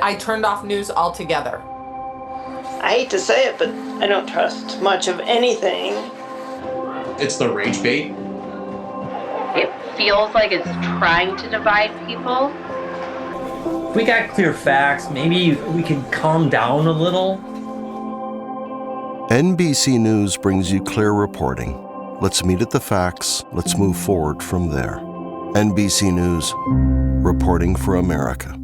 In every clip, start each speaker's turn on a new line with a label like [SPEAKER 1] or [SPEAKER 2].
[SPEAKER 1] I turned off news altogether.
[SPEAKER 2] I hate to say it, but I don't trust much of anything.
[SPEAKER 3] It's the rage bait.
[SPEAKER 4] It feels like it's trying to divide people.
[SPEAKER 5] If we got clear facts, maybe we could calm down a little.
[SPEAKER 6] NBC News brings you clear reporting. Let's meet at the facts. Let's move forward from there. NBC News, reporting for America.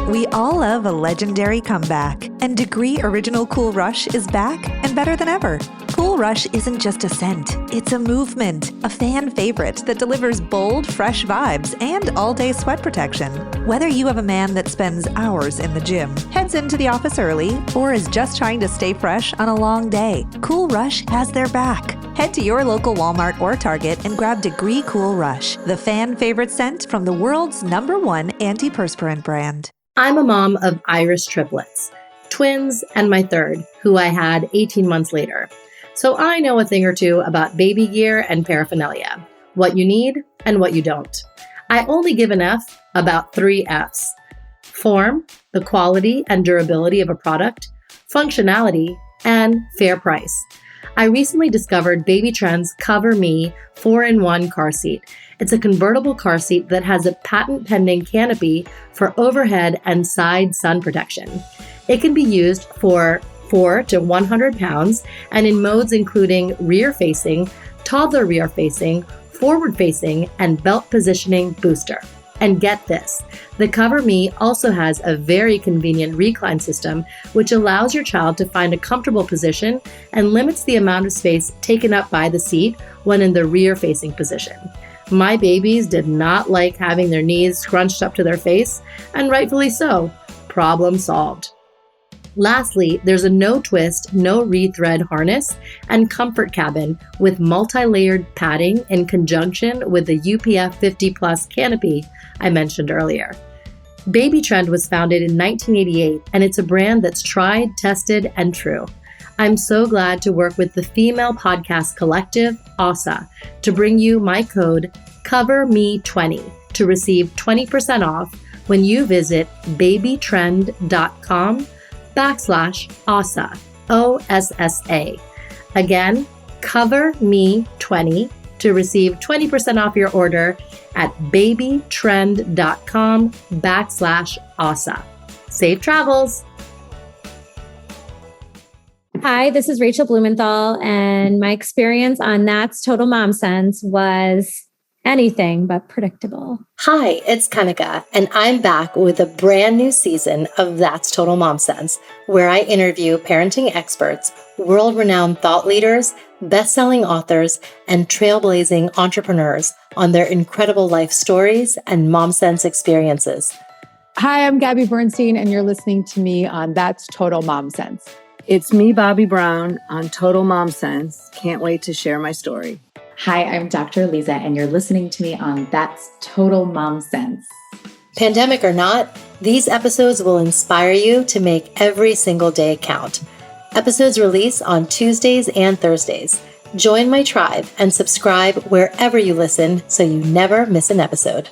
[SPEAKER 7] We all love a legendary comeback, and Degree Original Cool Rush is back and better than ever. Cool Rush isn't just a scent, it's a movement, a fan favorite that delivers bold, fresh vibes and all-day sweat protection. Whether you have a man that spends hours in the gym, heads into the office early, or is just trying to stay fresh on a long day, Cool Rush has their back. Head to your local Walmart or Target and grab Degree Cool Rush, the fan favorite scent from the world's #1 antiperspirant brand.
[SPEAKER 8] I'm a mom of Irish triplets, twins and my third, who I had 18 months later. So I know a thing or two about baby gear and paraphernalia, what you need and what you don't. I only give an F about 3 Fs. Form, the quality and durability of a product, functionality, and fair price. I recently discovered Baby Trend's Cover Me 4-in-1 car seat. It's a convertible car seat that has a patent-pending canopy for overhead and side sun protection. It can be used for 4 to 100 pounds and in modes including rear-facing, toddler rear-facing, forward-facing, and belt positioning booster. And get this, the Cover Me also has a very convenient recline system which allows your child to find a comfortable position and limits the amount of space taken up by the seat when in the rear-facing position. My babies did not like having their knees scrunched up to their face, and rightfully so. Problem solved. Lastly, there's a no-twist, no-rethread harness and comfort cabin with multi-layered padding in conjunction with the UPF 50+ canopy I mentioned earlier. Baby Trend was founded in 1988, and it's a brand that's tried, tested, and true. I'm so glad to work with the female podcast collective, ASA, to bring you my code COVERME20 to receive 20% off when you visit babytrend.com/ASA, OSSA. Again, COVERME20 to receive 20% off your order at babytrend.com/ASA. Safe travels!
[SPEAKER 9] Hi, this is Rachel Blumenthal, and my experience on That's Total Mom Sense was anything but predictable.
[SPEAKER 8] Hi, it's Kanika, and I'm back with a brand new season of That's Total Mom Sense, where I interview parenting experts, world-renowned thought leaders, best-selling authors, and trailblazing entrepreneurs on their incredible life stories and mom sense experiences.
[SPEAKER 10] Hi, I'm Gabby Bernstein, and you're listening to me on That's Total Mom Sense. It's me, Bobby Brown, on Total Mom Sense. Can't wait to share my story.
[SPEAKER 11] Hi, I'm Dr. Lisa, and you're listening to me on That's Total Mom Sense.
[SPEAKER 8] Pandemic or not, these episodes will inspire you to make every single day count. Episodes release on Tuesdays and Thursdays. Join my tribe and subscribe wherever you listen so you never miss an episode.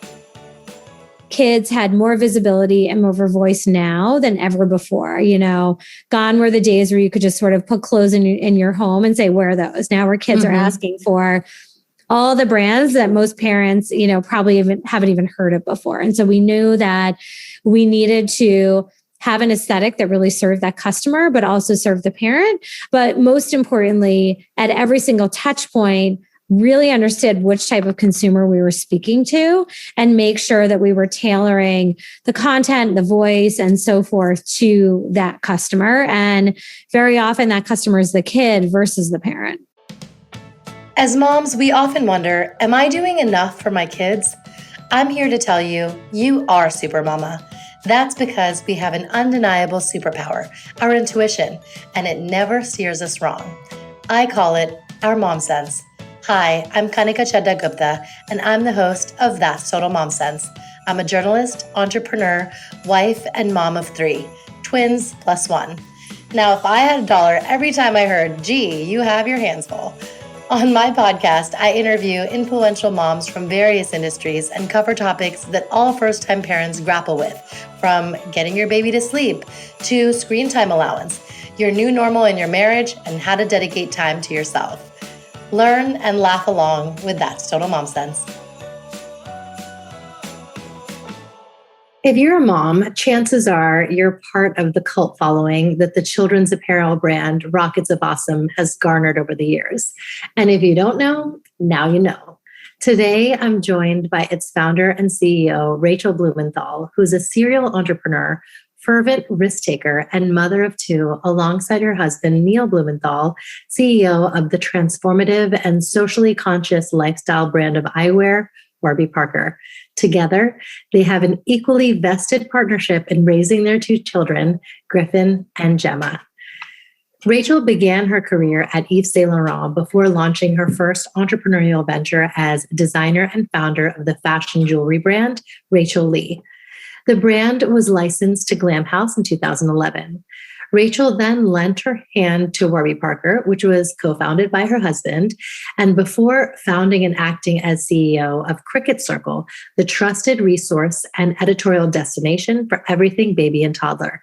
[SPEAKER 9] Kids had more visibility and more voice now than ever before. You know, gone were the days where you could just sort of put clothes in your home and say, wear those. Now where kids are asking for all the brands that most parents, you know, probably haven't even heard of before. And so we knew that we needed to have an aesthetic that really served that customer, but also served the parent. But most importantly, at every single touch point, really understood which type of consumer we were speaking to and make sure that we were tailoring the content, the voice, and so forth to that customer. And very often that customer is the kid versus the parent.
[SPEAKER 8] As moms, we often wonder, am I doing enough for my kids? I'm here to tell you, you are super mama. That's because we have an undeniable superpower, our intuition, and it never steers us wrong. I call it our mom sense. Hi, I'm Kanika Chadda Gupta, and I'm the host of That's Total Mom Sense. I'm a journalist, entrepreneur, wife, and mom of 3, twins plus 1. Now, if I had $1 every time I heard, gee, you have your hands full, On my podcast, I interview influential moms from various industries and cover topics that all first-time parents grapple with, from getting your baby to sleep to screen time allowance, your new normal in your marriage, and how to dedicate time to yourself. Learn and laugh along with That's Total Mom Sense. If you're a mom, chances are you're part of the cult following that the children's apparel brand Rockets of Awesome has garnered over the years. And if you don't know, now you know. Today, I'm joined by its founder and CEO, Rachel Blumenthal, who's a serial entrepreneur, fervent risk taker, and mother of two, alongside her husband, Neil Blumenthal, CEO of the transformative and socially conscious lifestyle brand of eyewear, Warby Parker. Together, they have an equally vested partnership in raising their two children, Griffin and Gemma. Rachel began her career at Yves Saint Laurent before launching her first entrepreneurial venture as designer and founder of the fashion jewelry brand, Rachel Lee. The brand was licensed to Glam House in 2011. Rachel then lent her hand to Warby Parker, which was co-founded by her husband, and before founding and acting as CEO of Cricket Circle, the trusted resource and editorial destination for everything baby and toddler.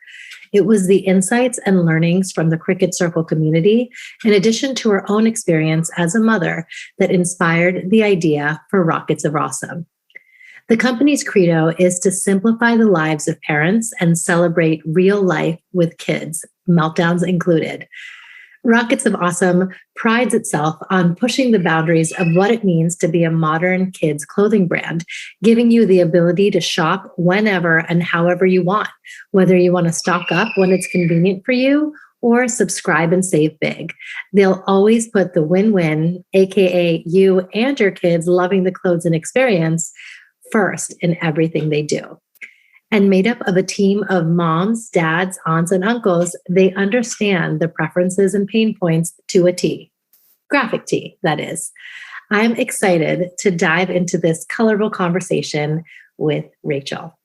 [SPEAKER 8] It was the insights and learnings from the Cricket Circle community, in addition to her own experience as a mother, that inspired the idea for Rockets of Awesome. The company's credo is to simplify the lives of parents and celebrate real life with kids, meltdowns included. Rockets of Awesome prides itself on pushing the boundaries of what it means to be a modern kids clothing brand, giving you the ability to shop whenever and however you want, whether you want to stock up when it's convenient for you or subscribe and save big. They'll always put the win-win, aka you and your kids loving the clothes and experience, first in everything they do. And made up of a team of moms, dads, aunts, and uncles, they understand the preferences and pain points to a T. Graphic T, that is. I'm excited to dive into this colorful conversation with Rachel.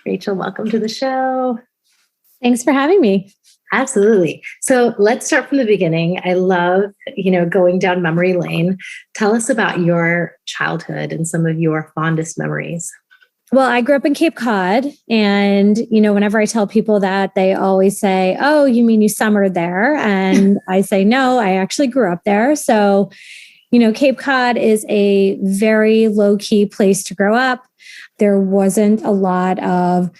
[SPEAKER 8] Rachel, welcome to the show.
[SPEAKER 9] Thanks for having me.
[SPEAKER 8] Absolutely. So let's start from the beginning. I love, going down memory lane. Tell us about your childhood and some of your fondest memories.
[SPEAKER 9] Well, I grew up in Cape Cod, and, whenever I tell people that, they always say, "Oh, you mean you summered there?" And I say, "No, I actually grew up there." So, Cape Cod is a very low-key place to grow up. There wasn't a lot of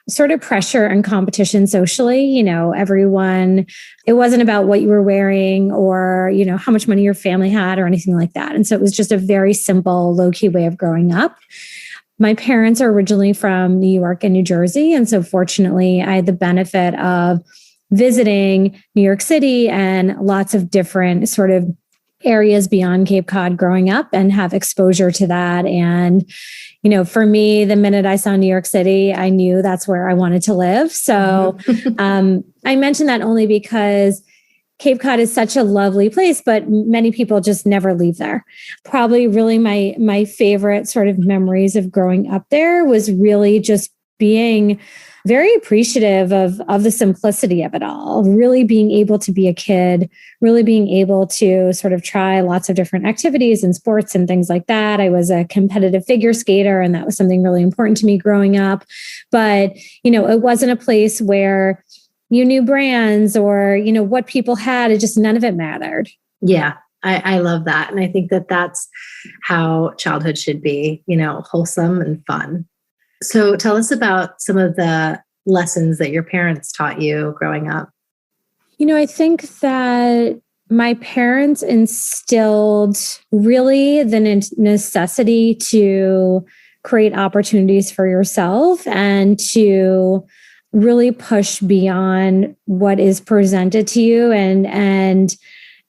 [SPEAKER 9] sort of pressure and competition socially. Everyone, it wasn't about what you were wearing or, how much money your family had or anything like that. And so it was just a very simple, low-key way of growing up. My parents are originally from New York and New Jersey. And so fortunately, I had the benefit of visiting New York City and lots of different sort of areas beyond Cape Cod growing up and have exposure to that. And, for me, the minute I saw New York City, I knew that's where I wanted to live. So I mention that only because Cape Cod is such a lovely place, but many people just never leave there. Probably really my favorite sort of memories of growing up there was really just being very appreciative of the simplicity of it all, really being able to be a kid, really being able to sort of try lots of different activities and sports and things like that. I was a competitive figure skater, and that was something really important to me growing up. But, it wasn't a place where you knew brands or, what people had. It just, none of it mattered.
[SPEAKER 8] Yeah, I love that. And I think that that's how childhood should be, wholesome and fun. So tell us about some of the lessons that your parents taught you growing up.
[SPEAKER 9] I think that my parents instilled really the necessity to create opportunities for yourself and to really push beyond what is presented to you and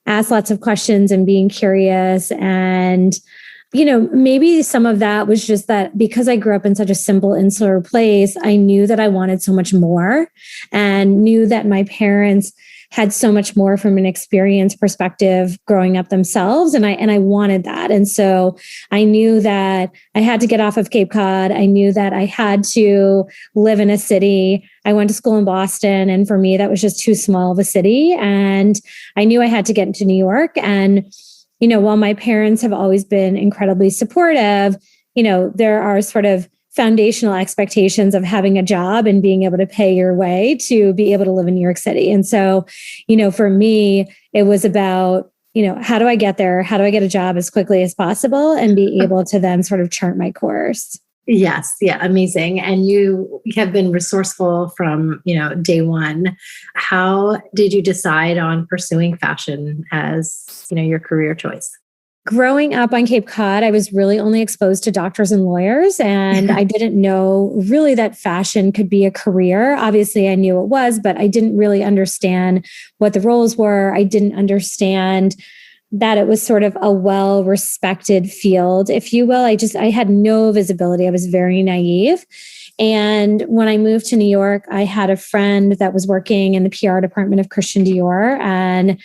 [SPEAKER 9] ask lots of questions and being curious. And maybe some of that was just that because I grew up in such a simple, insular place, I knew that I wanted so much more and knew that my parents had so much more from an experience perspective growing up themselves. And I wanted that. And so I knew that I had to get off of Cape Cod. I knew that I had to live in a city. I went to school in Boston. And for me, that was just too small of a city. And I knew I had to get into New York. And while my parents have always been incredibly supportive, there are sort of foundational expectations of having a job and being able to pay your way to be able to live in New York City. And so, for me, it was about, how do I get there? How do I get a job as quickly as possible and be able to then sort of chart my course?
[SPEAKER 8] Yes. Yeah. Amazing. And you have been resourceful from, day one. How did you decide on pursuing fashion as, your career choice?
[SPEAKER 9] Growing up on Cape Cod, I was really only exposed to doctors and lawyers, and I didn't know really that fashion could be a career. Obviously, I knew it was, but I didn't really understand what the roles were. I didn't understand that it was sort of a well-respected field, if you will. I had no visibility. I was very naive. And when I moved to New York, I had a friend that was working in the PR department of Christian Dior, and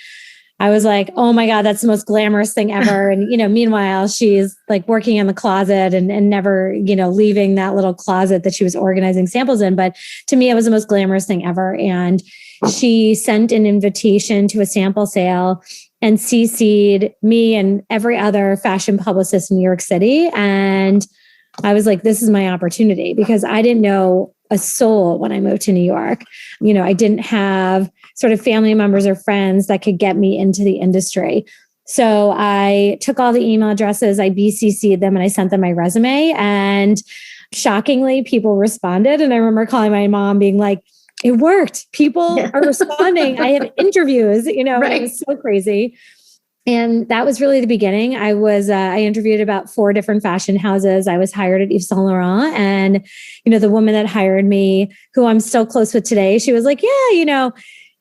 [SPEAKER 9] I was like, oh my God, that's the most glamorous thing ever. And, meanwhile, she's like working in the closet and never, leaving that little closet that she was organizing samples in. But to me, it was the most glamorous thing ever. And she sent an invitation to a sample sale and CC'd me and every other fashion publicist in New York City. And I was like, this is my opportunity, because I didn't know a soul when I moved to New York. I didn't have sort of family members or friends that could get me into the industry. So I took all the email addresses, I BCC'd them, and I sent them my resume. And shockingly, people responded. And I remember calling my mom being like, it worked. People are responding. I have interviews, It was so crazy. And that was really the beginning. I interviewed about 4 different fashion houses. I was hired at Yves Saint Laurent. And, the woman that hired me, who I'm still close with today, she was like, yeah,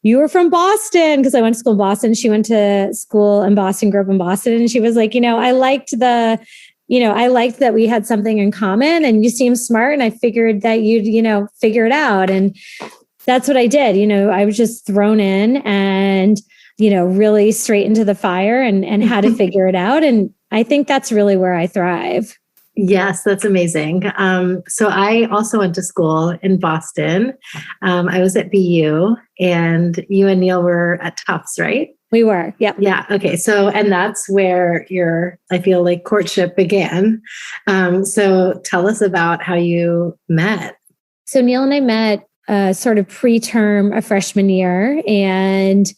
[SPEAKER 9] you were from Boston, because I went to school in Boston. She went to school in Boston, grew up in Boston. And she was like, I liked that we had something in common, and you seem smart. And I figured that you'd, figure it out. And that's what I did. I was just thrown in and, really straight into the fire and had to figure it out. And I think that's really where I thrive.
[SPEAKER 8] Yes, that's amazing. So I also went to school in Boston. I was at BU, and you and Neil were at Tufts, right?
[SPEAKER 9] We were. Yep.
[SPEAKER 8] Yeah. Okay. So, and that's where I feel like courtship began. So tell us about how you met.
[SPEAKER 9] So Neil and I met sort of preterm a freshman year, and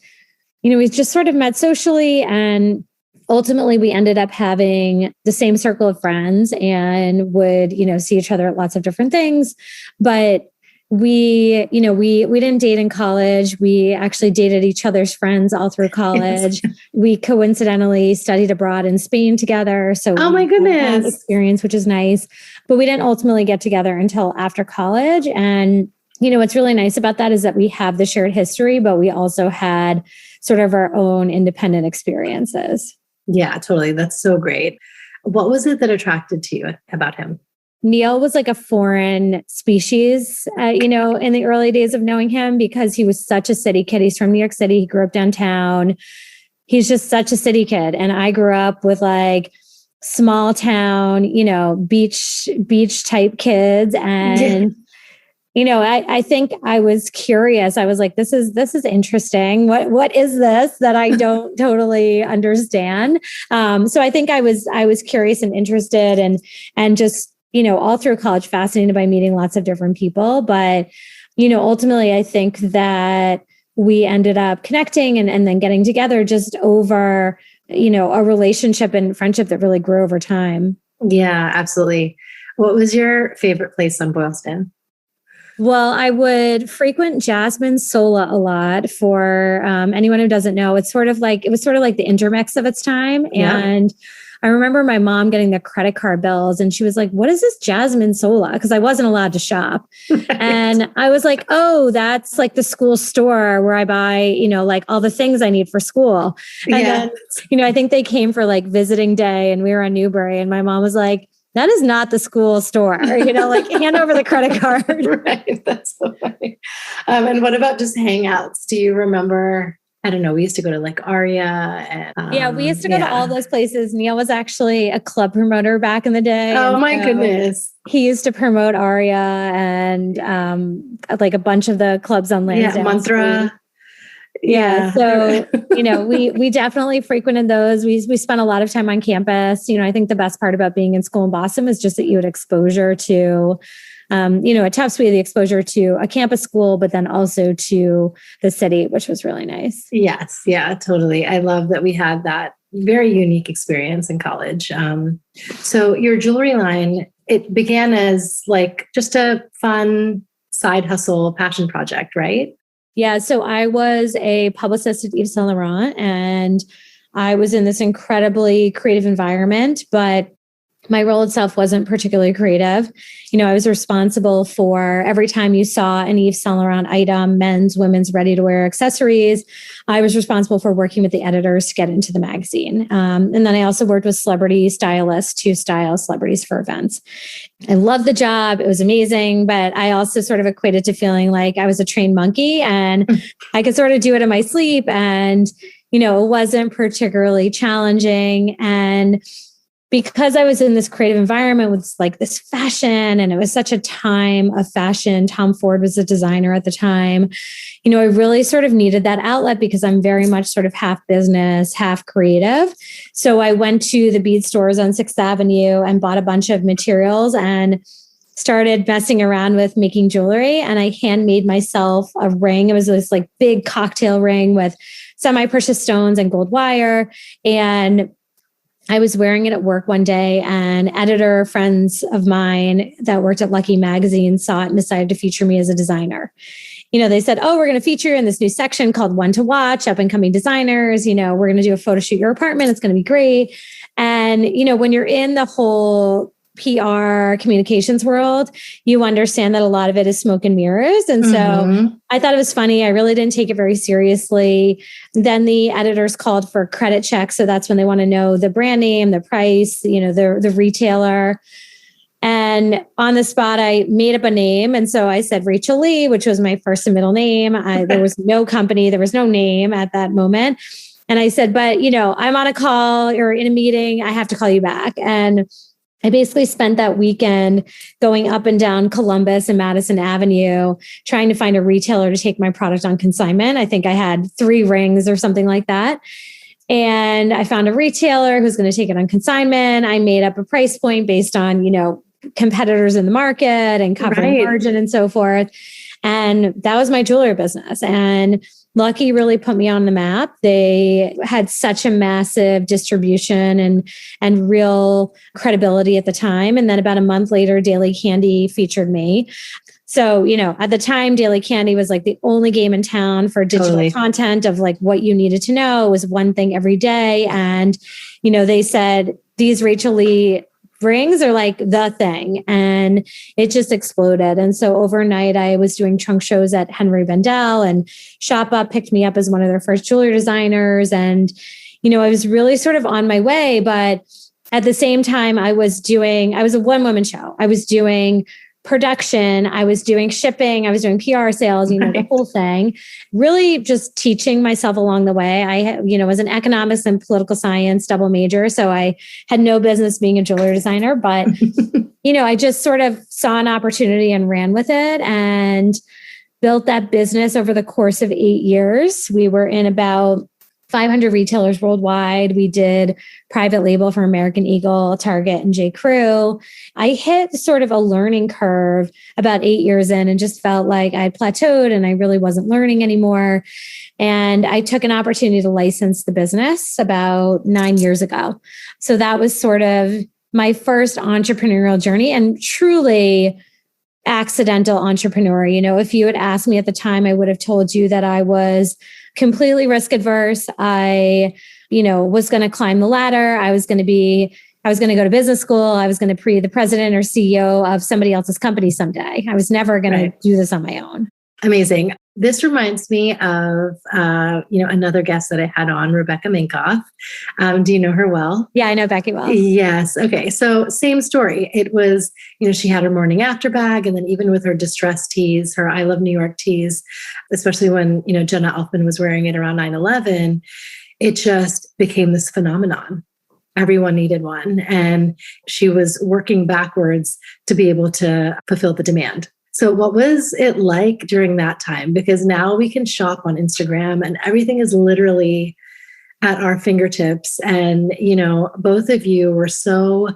[SPEAKER 9] we just sort of met socially, and ultimately we ended up having the same circle of friends and would, see each other at lots of different things. But we didn't date in college. We actually dated each other's friends all through college. We coincidentally studied abroad in Spain together. So
[SPEAKER 8] oh my goodness,
[SPEAKER 9] experience, which is nice. But we didn't ultimately get together until after college. And what's really nice about that is that we have the shared history, but we also had sort of our own independent experiences.
[SPEAKER 8] Yeah, totally. That's so great. What was it that attracted to you about him?
[SPEAKER 9] Neil was like a foreign species, in the early days of knowing him, because he was such a city kid. He's from New York City. He grew up downtown. He's just such a city kid. And I grew up with like small town, beach type kids. And I think I was curious. I was like, this is interesting. What is this that I don't totally understand? So I think I was curious and interested, and just, all through college, fascinated by meeting lots of different people. But, ultimately, I think that we ended up connecting and then getting together just over, a relationship and friendship that really grew over time.
[SPEAKER 8] Yeah, absolutely. What was your favorite place on Boylston?
[SPEAKER 9] Well, I would frequent Jasmine Sola a lot. For anyone who doesn't know, it was sort of like the Intermix of its time.
[SPEAKER 8] Yeah.
[SPEAKER 9] And I remember my mom getting the credit card bills, and she was like, what is this Jasmine Sola? Because I wasn't allowed to shop. Right. And I was like, oh, that's like the school store where I buy, like all the things I need for school. And then, I think they came for like visiting day, and we were on Newbury, and my mom was like, that is not the school store, like hand over the credit card.
[SPEAKER 8] Right. That's so funny. And what about just hangouts? Do you remember? I don't know. We used to go to like Aria. And,
[SPEAKER 9] we used to go to all those places. Neil was actually a club promoter back in the day.
[SPEAKER 8] Oh my goodness.
[SPEAKER 9] He used to promote Aria and like a bunch of the clubs on Lansdowne.
[SPEAKER 8] Yeah, Mantra.
[SPEAKER 9] Yeah. So, we definitely frequented those. We spent a lot of time on campus. I think the best part about being in school in Boston was just that you had exposure to, at Tufts, we had the exposure to a campus school, but then also to the city, which was really nice.
[SPEAKER 8] Yes. Yeah, totally. I love that we had that very unique experience in college. So your jewelry line, it began as like just a fun side hustle passion project, right?
[SPEAKER 9] Yeah. So I was a publicist at Yves Saint Laurent, and I was in this incredibly creative environment, but my role itself wasn't particularly creative. I was responsible for every time you saw an Yves Saint Laurent item, men's, women's, ready-to-wear accessories, I was responsible for working with the editors to get into the magazine. And then I also worked with celebrity stylists to style celebrities for events. I loved the job. It was amazing, but I also sort of equated to feeling like I was a trained monkey and I could sort of do it in my sleep. And, it wasn't particularly challenging. And because I was in this creative environment with like this fashion, and it was such a time of fashion, Tom Ford was a designer at the time, I really sort of needed that outlet because I'm very much sort of half business, half creative. So I went to the bead stores on 6th Avenue and bought a bunch of materials and started messing around with making jewelry. And I handmade myself a ring. It was this like big cocktail ring with semi-precious stones and gold wire. And I was wearing it at work one day, and editor friends of mine that worked at Lucky Magazine saw it and decided to feature me as a designer. They said, oh, we're going to feature you in this new section called One to Watch, up and coming designers. We're going to do a photo shoot your apartment. It's going to be great. And, when you're in the whole PR communications world, you understand that a lot of it is smoke and mirrors. And so I thought it was funny. I really didn't take it very seriously. Then the editors called for credit checks. So that's when they want to know the brand name, the price, the retailer. And on the spot, I made up a name. And so I said Rachel Lee, which was my first and middle name. There was no company. There was no name at that moment. And I said, but, I'm on a call or in a meeting. I have to call you back. And I basically spent that weekend going up and down Columbus and Madison Avenue, trying to find a retailer to take my product on consignment. I think I had 3 rings or something like that. And I found a retailer who's going to take it on consignment. I made up a price point based on, competitors in the market and covering margin and so forth. And that was my jewelry business. And Lucky really put me on the map. They had such a massive distribution and real credibility at the time. And then about a month later, Daily Candy featured me. So, at the time, Daily Candy was like the only game in town for digital content of like what you needed to know. It was one thing every day. And, they said, these Rachel Lee rings are like the thing, and it just exploded. And so overnight I was doing trunk shows at Henry Bendel, and Shop Up picked me up as one of their first jewelry designers. And, I was really sort of on my way, but at the same time I was a one-woman show. I was doing production, I was doing shipping, I was doing PR sales, the whole thing, really just teaching myself along the way. I, was an economics and political science double major. So I had no business being a jewelry designer, but, I just sort of saw an opportunity and ran with it and built that business over the course of 8 years. We were in about 500 retailers worldwide. We did private label for American Eagle, Target, and J. Crew. I hit sort of a learning curve about 8 years in and just felt like I had plateaued and I really wasn't learning anymore. And I took an opportunity to license the business about 9 years ago. So that was sort of my first entrepreneurial journey, and truly accidental entrepreneur. If you had asked me at the time, I would have told you that I was completely risk adverse. I, was going to climb the ladder. I was going to go to business school. I was going to be the president or CEO of somebody else's company someday. I was never going to do this on my own.
[SPEAKER 8] Amazing. This reminds me of, another guest that I had on, Rebecca Minkoff. Do you know her well?
[SPEAKER 9] Yeah, I know Becky well.
[SPEAKER 8] Yes. Okay. So same story. It was, she had her morning after bag, and then even with her distress tees, her I Love New York tees, especially when, Jenna Elfman was wearing it around 9/11, it just became this phenomenon. Everyone needed one. And she was working backwards to be able to fulfill the demand. So what was it like during that time? Because now we can shop on Instagram and everything is literally at our fingertips. And, both of you were so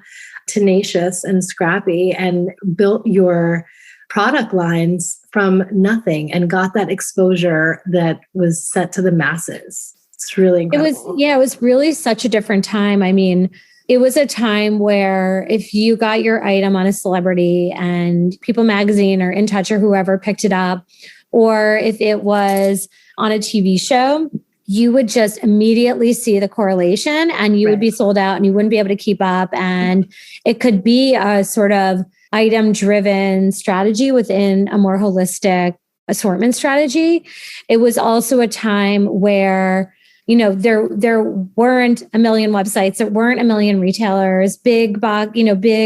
[SPEAKER 8] tenacious and scrappy and built your product lines from nothing and got that exposure that was set to the masses. It's really incredible.
[SPEAKER 9] It was really such a different time. I mean, it was a time where if you got your item on a celebrity and People Magazine or In Touch or whoever picked it up, or if it was on a TV show, you would just immediately see the correlation and you would be sold out and you wouldn't be able to keep up. And it could be a sort of item-driven strategy within a more holistic assortment strategy. It was also a time where there weren't a million websites, there weren't a million retailers, big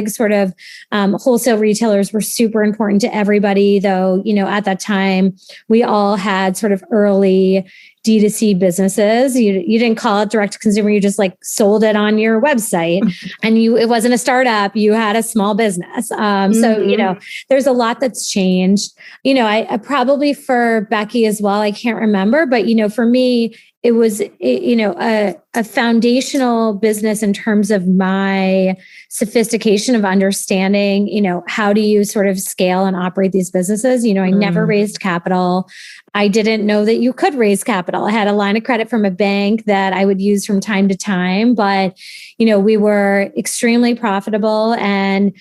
[SPEAKER 9] sort of wholesale retailers were super important to everybody, though, at that time, we all had sort of early D2C businesses. You didn't call it direct to consumer, you just sold it on your website and it wasn't a startup, you had a small business. So, there's a lot that's changed. I probably for Becky as well, I can't remember, but, for me, it was, a foundational business in terms of my sophistication of understanding, how do you sort of scale and operate these businesses? I never raised capital. I didn't know that you could raise capital. I had a line of credit from a bank that I would use from time to time, but, we were extremely profitable and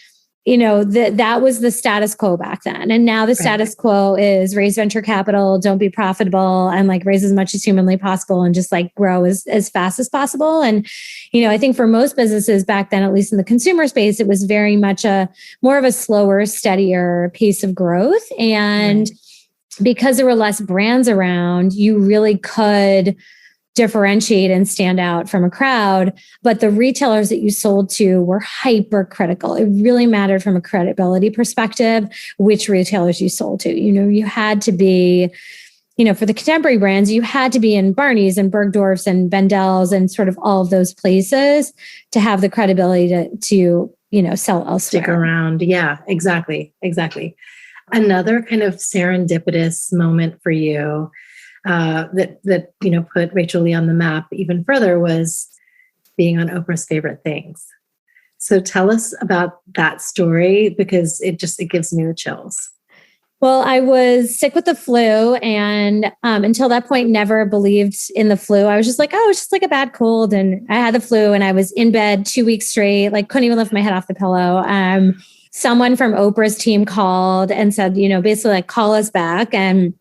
[SPEAKER 9] that was the status quo back then. And now the status quo is raise venture capital, don't be profitable, and raise as much as humanly possible and just grow as fast as possible. And, I think for most businesses back then, at least in the consumer space, it was very much more of a slower, steadier pace of growth. And because there were less brands around, you really could differentiate and stand out from a crowd. But the retailers that you sold to were hyper critical. It really mattered from a credibility perspective, which retailers you sold to. You had to be, for the contemporary brands, you had to be in Barney's and Bergdorf's and Bendel's and sort of all of those places to have the credibility to sell elsewhere.
[SPEAKER 8] Stick around. Yeah, exactly. Another kind of serendipitous moment for you that put Rachel Lee on the map even further was being on Oprah's Favorite Things. So tell us about that story because it gives me the chills.
[SPEAKER 9] Well, I was sick with the flu and until that point, never believed in the flu. I was just it's just a bad cold. And I had the flu and I was in bed 2 weeks straight, couldn't even lift my head off the pillow. Someone from Oprah's team called and said, basically call us back. And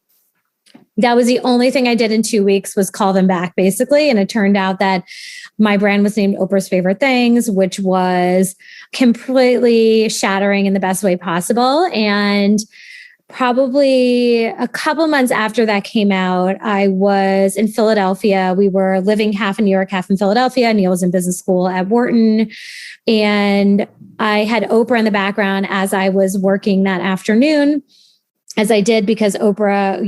[SPEAKER 9] that was the only thing I did in 2 weeks was call them back, basically. And it turned out that my brand was named Oprah's Favorite Things, which was completely shattering in the best way possible. And probably a couple months after that came out, I was in Philadelphia. We were living half in New York, half in Philadelphia. Neil was in business school at Wharton. And I had Oprah in the background as I was working that afternoon, as I did because Oprah,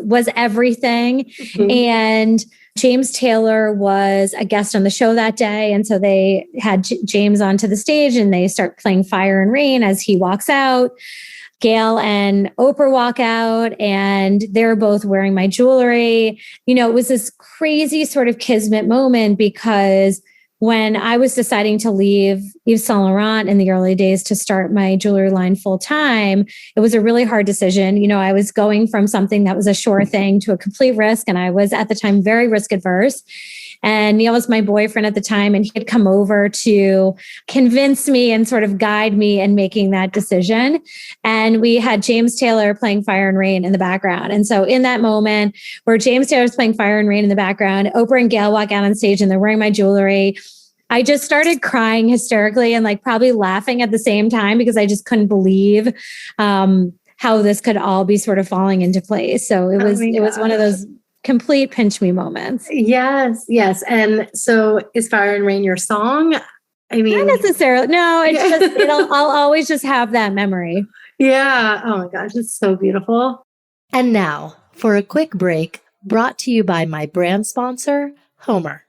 [SPEAKER 9] was everything. Mm-hmm. And James Taylor was a guest on the show that day. And so they had James onto the stage and they start playing Fire and Rain as he walks out. Gail and Oprah walk out and they're both wearing my jewelry. It was this crazy sort of kismet moment because when I was deciding to leave Yves Saint Laurent in the early days to start my jewelry line full time, it was a really hard decision. I was going from something that was a sure thing to a complete risk. And I was at the time very risk adverse. And Neil was my boyfriend at the time, and he had come over to convince me and sort of guide me in making that decision. And we had James Taylor playing Fire and Rain in the background. And so in that moment where James Taylor is playing Fire and Rain in the background, Oprah and Gail walk out on stage and they're wearing my jewelry. I just started crying hysterically and probably laughing at the same time because I just couldn't believe how this could all be sort of falling into place. So it was one of those complete pinch me moments.
[SPEAKER 8] Yes. And so is Fire and Rain your song? I mean,
[SPEAKER 9] not necessarily. No, it's just, I'll always just have that memory.
[SPEAKER 8] Yeah. Oh my gosh. It's so beautiful.
[SPEAKER 12] And now for a quick break brought to you by my brand sponsor, Homer.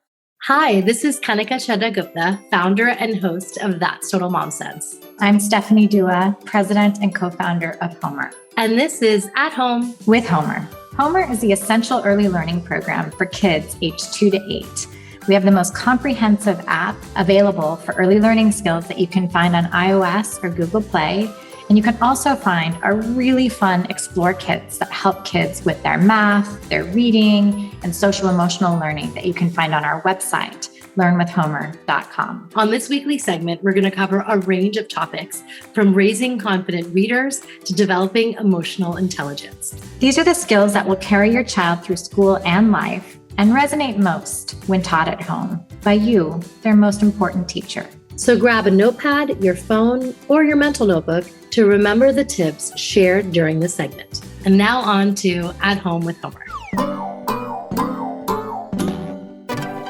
[SPEAKER 8] Hi, this is Kanika Chadha-Gupta, founder and host of That's Total Mom Sense.
[SPEAKER 12] I'm Stephanie Dua, president and co-founder of Homer.
[SPEAKER 8] And this is At Home
[SPEAKER 12] with Homer. Homer is the essential early learning program for kids aged 2 to 8. We have the most comprehensive app available for early learning skills that you can find on iOS or Google Play. And you can also find our really fun Explore kits that help kids with their math, their reading, and social emotional learning that you can find on our website, learnwithhomer.com.
[SPEAKER 8] On this weekly segment, we're going to cover a range of topics from raising confident readers to developing emotional intelligence.
[SPEAKER 12] These are the skills that will carry your child through school and life and resonate most when taught at home by you, their most important teacher.
[SPEAKER 8] So grab a notepad, your phone, or your mental notebook to remember the tips shared during this segment. And now on to At Home with Homer.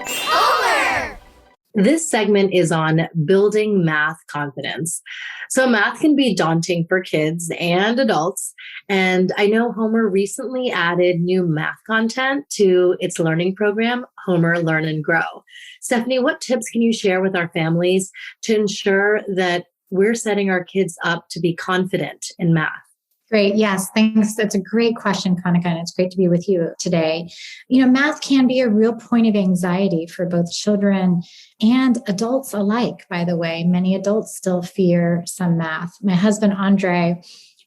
[SPEAKER 8] Homer! This segment is on building math confidence. So math can be daunting for kids and adults. And I know Homer recently added new math content to its learning program, Homer Learn and Grow. Stephanie, what tips can you share with our families to ensure that we're setting our kids up to be confident in math?
[SPEAKER 12] Great. Yes. Thanks. That's a great question, Kanika, and it's great to be with you today. Math can be a real point of anxiety for both children and adults alike, by the way. Many adults still fear some math. My husband, Andre,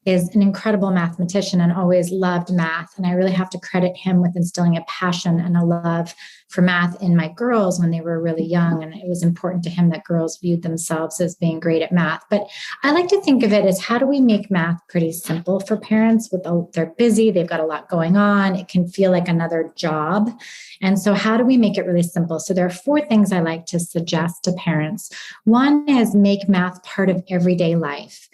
[SPEAKER 12] is an incredible mathematician and always loved math. And I really have to credit him with instilling a passion and a love for math in my girls when they were really young. And it was important to him that girls viewed themselves as being great at math. But I like to think of it as, how do we make math pretty simple for parents? They're busy, they've got a lot going on. It can feel like another job. And so how do we make it really simple? So there are 4 things I like to suggest to parents. One is make math part of everyday life.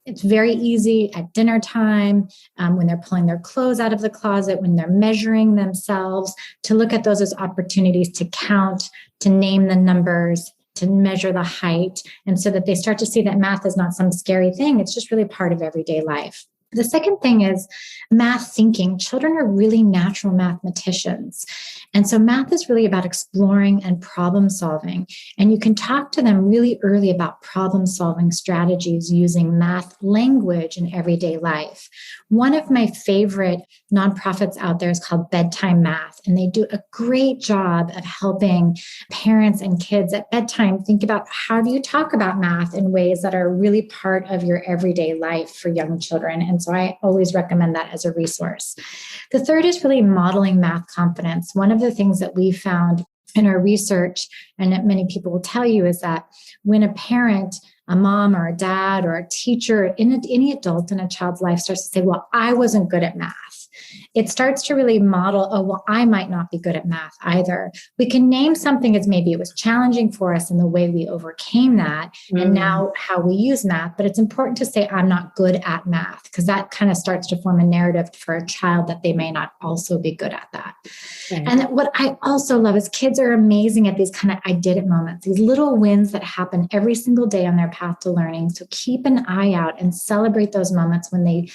[SPEAKER 12] It's very easy at dinner time, when they're pulling their clothes out of the closet, when they're measuring themselves, to look at those as opportunities to count, to name the numbers, to measure the height, and so that they start to see that math is not some scary thing. It's just really part of everyday life. The second thing is math thinking. Children are really natural mathematicians. And so math is really about exploring and problem solving. And you can talk to them really early about problem solving strategies using math language in everyday life. One of my favorite nonprofits out there is called Bedtime Math. And they do a great job of helping parents and kids at bedtime think about, how do you talk about math in ways that are really part of your everyday life for young children. And so I always recommend that as a resource. The third is really modeling math confidence. One of the things that we found in our research, and that many people will tell you, is that when a parent, a mom or a dad or a teacher, any adult in a child's life starts to say, well, I wasn't good at math, it starts to really model, oh, well, I might not be good at math either. We can name something as maybe it was challenging for us and the way we overcame that, and now how we use math. But it's important to say, I'm not good at math, because that kind of starts to form a narrative for a child that they may not also be good at that. Okay. And what I also love is kids are amazing at these kind of I did it moments, these little wins that happen every single day on their path to learning. So keep an eye out and celebrate those moments when they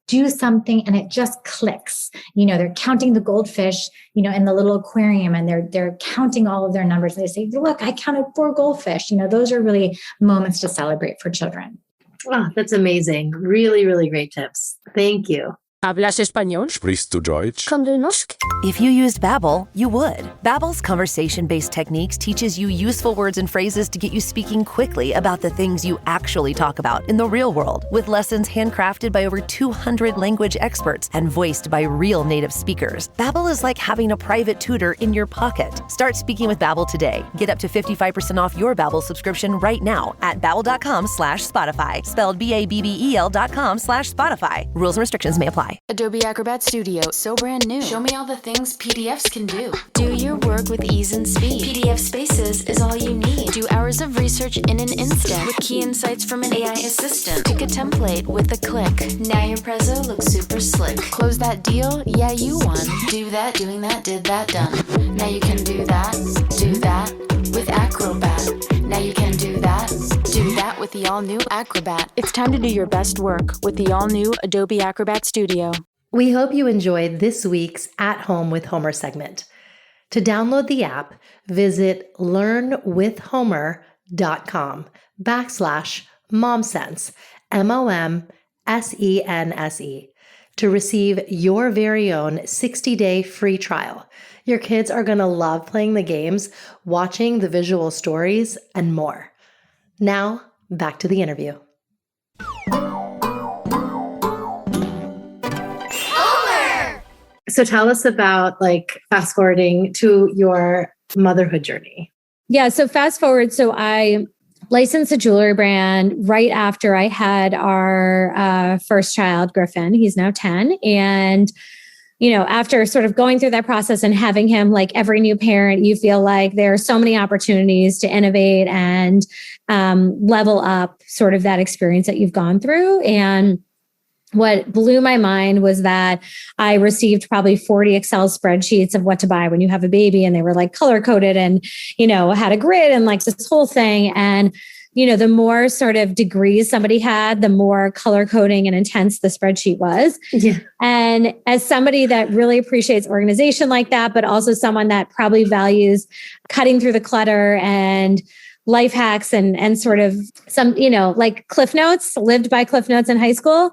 [SPEAKER 12] do something and it just clicks. They're counting the goldfish, in the little aquarium, and they're counting all of their numbers. And they say, look, I counted 4 goldfish. Those are really moments to celebrate for children.
[SPEAKER 8] Oh, that's amazing. Really, really great tips. Thank you.
[SPEAKER 13] ¿Hablas español?
[SPEAKER 14] Sprichst du Deutsch?
[SPEAKER 13] Kan du norsk?
[SPEAKER 15] If you used Babbel, you would. Babbel's conversation-based techniques teaches you useful words and phrases to get you speaking quickly about the things you actually talk about in the real world, with lessons handcrafted by over 200 language experts and voiced by real native speakers. Babbel is like having a private tutor in your pocket. Start speaking with Babbel today. Get up to 55% off your Babbel subscription right now at babbel.com/Spotify. Spelled BABBEL.com/Spotify. Rules and restrictions may apply.
[SPEAKER 16] Adobe Acrobat Studio, so brand new. Show me all the things PDFs can do. Do your work with ease and speed. PDF Spaces is all you need. Do hours of research in an instant with key insights from an AI assistant. Pick a template with a click. Now your prezzo looks super slick. Close that deal? Yeah, you won. Do that, doing that, did that, done. Now you can do that with Acrobat. Now you can do that with the all-new Acrobat. It's time to do your best work with the all-new Adobe Acrobat Studio.
[SPEAKER 8] We hope you enjoyed this week's At Home with Homer segment. To download the app, visit learnwithhomer.com/momsense, MOMSENSE, to receive your very own 60-day free trial. Your kids are going to love playing the games, watching the visual stories, and more. Now, back to the interview. So tell us about fast forwarding to your motherhood journey.
[SPEAKER 9] Yeah. So fast forward. So I licensed a jewelry brand right after I had our first child, Griffin. He's now 10. And, after sort of going through that process and having him, like every new parent, you feel like there are so many opportunities to innovate and level up sort of that experience that you've gone through. And what blew my mind was that I received probably 40 Excel spreadsheets of what to buy when you have a baby, and they were like color coded and, had a grid and like this whole thing. And, the more sort of degrees somebody had, the more color coding and intense the spreadsheet was.
[SPEAKER 8] Yeah.
[SPEAKER 9] And as somebody that really appreciates organization like that, but also someone that probably values cutting through the clutter and life hacks and sort of some, like Cliff Notes, lived by Cliff Notes in high school.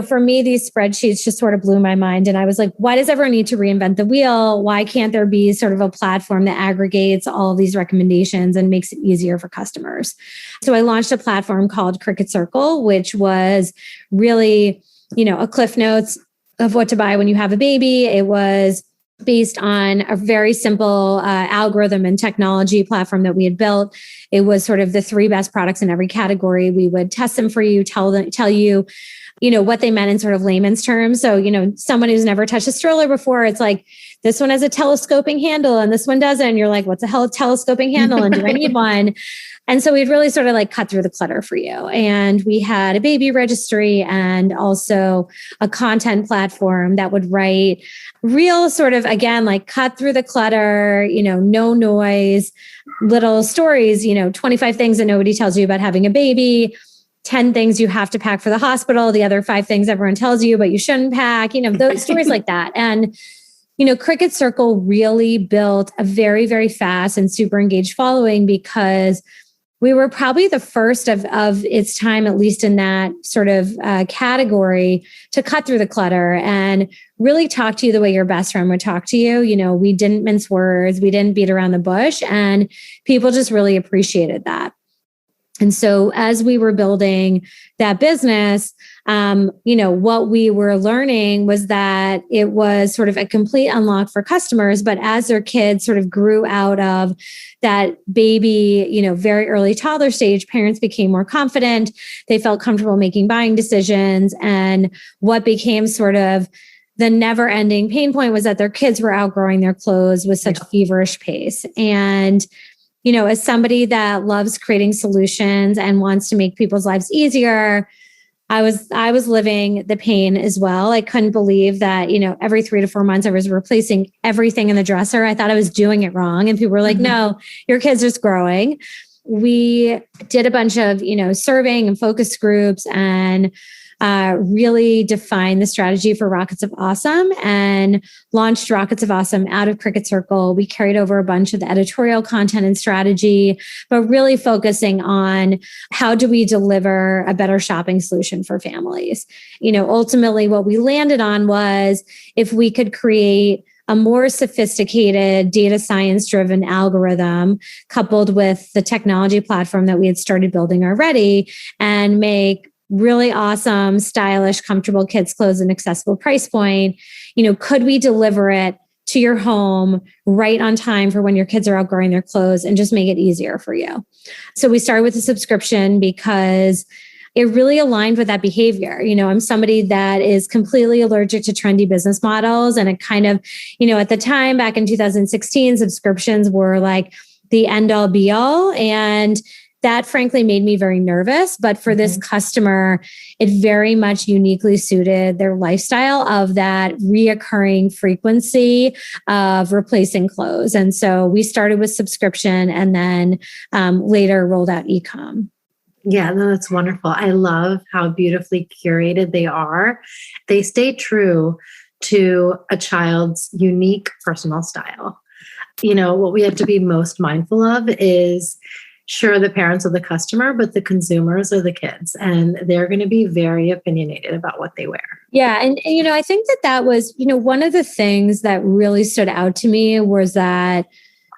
[SPEAKER 9] For me, these spreadsheets just sort of blew my mind. And I was like, why does everyone need to reinvent the wheel? Why can't there be sort of a platform that aggregates all of these recommendations and makes it easier for customers? So I launched a platform called Cricut Circle, which was really, a Cliff Notes of what to buy when you have a baby. It was based on a very simple algorithm and technology platform that we had built. It was sort of the 3 best products in every category. We would test them for you, tell you, what they meant in sort of layman's terms. So, someone who's never touched a stroller before, it's like, this one has a telescoping handle and this one doesn't. And you're like, what's the hell a telescoping handle? And do I need one? And so we'd really sort of like cut through the clutter for you. And we had a baby registry and also a content platform that would write real sort of, again, like cut through the clutter, no noise, little stories, 25 things that nobody tells you about having a baby, 10 things you have to pack for the hospital, the other 5 things everyone tells you, but you shouldn't pack, those stories like that. And Cricut Circle really built a very, very fast and super engaged following because we were probably the first of its time, at least in that sort of category, to cut through the clutter and really talk to you the way your best friend would talk to you. We didn't mince words. We didn't beat around the bush. And people just really appreciated that. And so as we were building that business, what we were learning was that it was sort of a complete unlock for customers. But as their kids sort of grew out of that baby, very early toddler stage, parents became more confident. They felt comfortable making buying decisions. And what became sort of the never ending pain point was that their kids were outgrowing their clothes with such a feverish pace. And as somebody that loves creating solutions and wants to make people's lives easier, I was living the pain as well. I couldn't believe that, every 3 to 4 months I was replacing everything in the dresser. I thought I was doing it wrong. And people were like, no, your kid's just growing. We did a bunch of, surveying and focus groups and really defined the strategy for Rockets of Awesome and launched Rockets of Awesome out of Cricut Circle. We carried over a bunch of the editorial content and strategy, but really focusing on how do we deliver a better shopping solution for families. Ultimately what we landed on was if we could create a more sophisticated data science driven algorithm coupled with the technology platform that we had started building already and make really awesome, stylish, comfortable kids' clothes at an accessible price point. Could we deliver it to your home right on time for when your kids are outgrowing their clothes and just make it easier for you? So we started with a subscription because it really aligned with that behavior. I'm somebody that is completely allergic to trendy business models. And it kind of, at the time back in 2016, subscriptions were like the end all be all. And that frankly made me very nervous. But for this customer, it very much uniquely suited their lifestyle of that reoccurring frequency of replacing clothes. And so we started with subscription and then later rolled out e-com.
[SPEAKER 8] Yeah, no, that's wonderful. I love how beautifully curated they are. They stay true to a child's unique personal style. What we have to be most mindful of is, sure, the parents are the customer, but the consumers are the kids, and they're going to be very opinionated about what they wear.
[SPEAKER 9] Yeah. And I think that was, one of the things that really stood out to me was that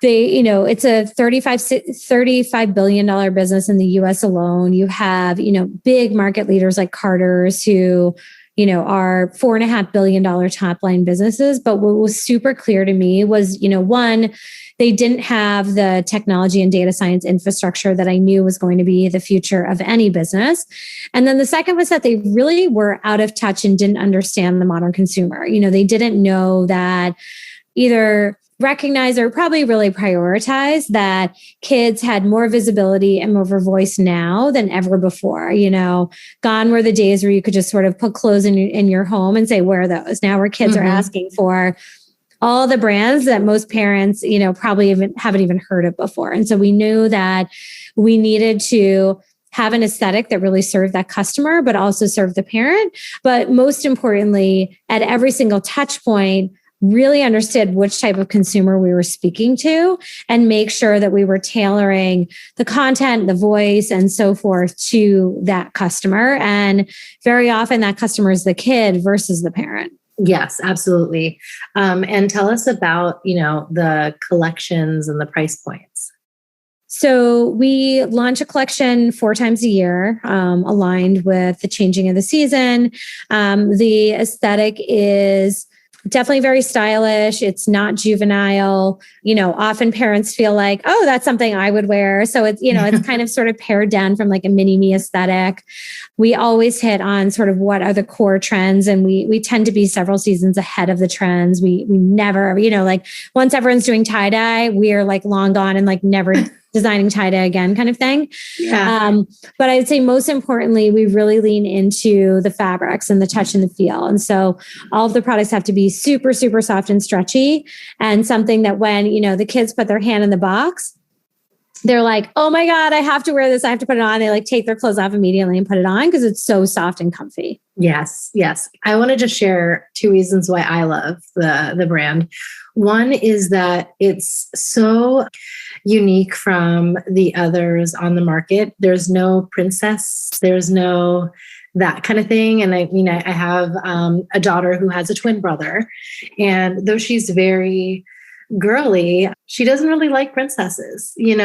[SPEAKER 9] it's a $35 billion business in the US alone. You have, big market leaders like Carter's who, are $4.5 billion top line businesses. But what was super clear to me was, one, they didn't have the technology and data science infrastructure that I knew was going to be the future of any business. And then the second was that they really were out of touch and didn't understand the modern consumer. They didn't know that either recognize or probably really prioritize that kids had more visibility and more voice now than ever before. Gone were the days where you could just sort of put clothes in your home and say, wear those. Now where kids are asking for all the brands that most parents, probably haven't even heard of before. And so we knew that we needed to have an aesthetic that really served that customer, but also served the parent. But most importantly, at every single touch point, really understood which type of consumer we were speaking to and make sure that we were tailoring the content, the voice, and so forth to that customer. And very often that customer is the kid versus the parent.
[SPEAKER 8] Yes, absolutely. And tell us about, the collections and the price points.
[SPEAKER 9] So we launch a collection 4 times a year, aligned with the changing of the season. The aesthetic is definitely very stylish. It's not juvenile. Often parents feel like, oh, that's something I would wear. So it's, it's kind of sort of pared down from like a mini me aesthetic. We always hit on sort of what are the core trends. And we tend to be several seasons ahead of the trends. We never, like once everyone's doing tie-dye, we're like long gone and like never designing tie-dye again kind of thing.
[SPEAKER 8] Yeah.
[SPEAKER 9] But I'd say most importantly, we really lean into the fabrics and the touch and the feel. And so all of the products have to be super, super soft and stretchy, and something that when, the kids put their hand in the box, they're like, oh my God, I have to wear this. I have to put it on. They like take their clothes off immediately and put it on because it's so soft and comfy.
[SPEAKER 8] Yes. I want to just share 2 reasons why I love the brand. One is that it's so unique from the others on the market. There's no princess. There's no that kind of thing. And I have a daughter who has a twin brother. And though she's very girly, she doesn't really like princesses, and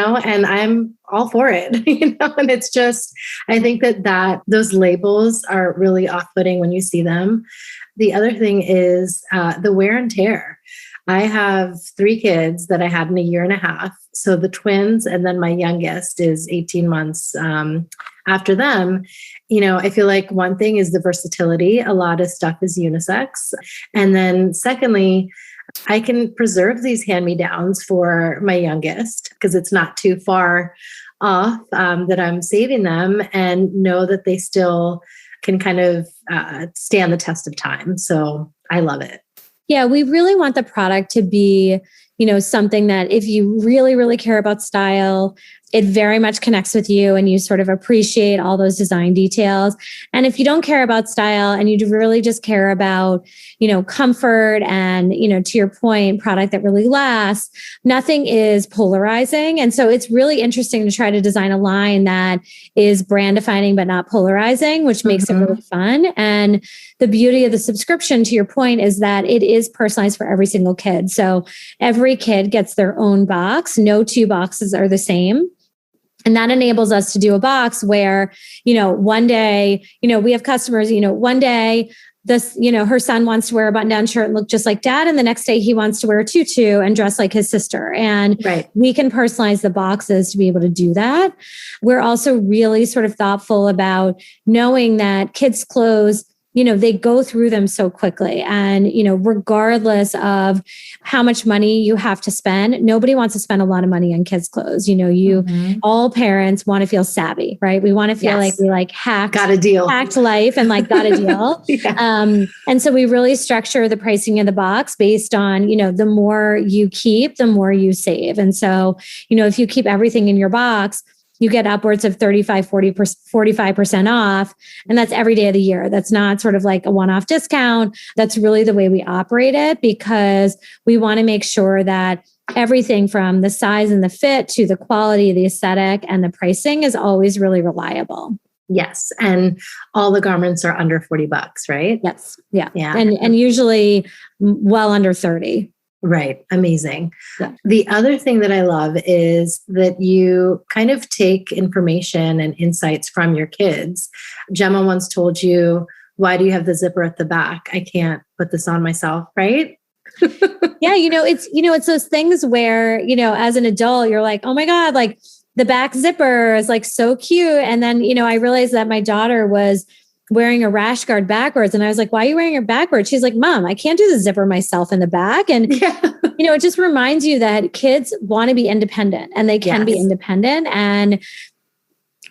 [SPEAKER 8] I'm all for it, and it's just, I think that those labels are really off-putting when you see them. The other thing is the wear and tear. I have 3 kids that I had in a year and a half. So the twins, and then my youngest is 18 months after them. I feel like one thing is the versatility. A lot of stuff is unisex. And then secondly, I can preserve these hand-me-downs for my youngest because it's not too far off that I'm saving them, and know that they still can kind of stand the test of time. So I love it.
[SPEAKER 9] Yeah, we really want the product to be, something that if you really, really care about style, it very much connects with you and you sort of appreciate all those design details. And if you don't care about style and you really just care about, comfort and, to your point, product that really lasts, nothing is polarizing. And so it's really interesting to try to design a line that is brand defining, but not polarizing, which makes it really fun. And the beauty of the subscription, to your point, is that it is personalized for every single kid. So every kid gets their own box. No 2 boxes are the same. And that enables us to do a box where, one day, we have customers, one day this, her son wants to wear a button-down shirt and look just like dad. And the next day he wants to wear a tutu and dress like his sister. And we can personalize the boxes to be able to do that. We're also really sort of thoughtful about knowing that kids' clothes, they go through them so quickly. And, regardless of how much money you have to spend, nobody wants to spend a lot of money on kids' clothes. All parents want to feel savvy, right? We want to feel like we hacked life and got a deal. And so we really structure the pricing of the box based on, the more you keep, the more you save. And so, if you keep everything in your box, you get upwards of 35, 45% off. And that's every day of the year. That's not sort of like a one-off discount. That's really the way we operate it, because we want to make sure that everything from the size and the fit to the quality, the aesthetic, and the pricing is always really reliable.
[SPEAKER 8] Yes. And all the garments are under $40, right?
[SPEAKER 9] Yes. Yeah.
[SPEAKER 8] Yeah.
[SPEAKER 9] And usually well under 30.
[SPEAKER 8] Right. Amazing.
[SPEAKER 9] Yeah.
[SPEAKER 8] The other thing that I love is that you kind of take information and insights from your kids. Gemma once told you, why do you have the zipper at the back? I can't put this on myself, right?
[SPEAKER 9] Yeah. It's those things where, as an adult, you're like, oh my God, like the back zipper is like so cute. And then, I realized that my daughter was wearing a rash guard backwards. And I was like, why are you wearing it backwards? She's like, Mom, I can't do the zipper myself in the back. And, it just reminds you that kids want to be independent and they can be independent. And,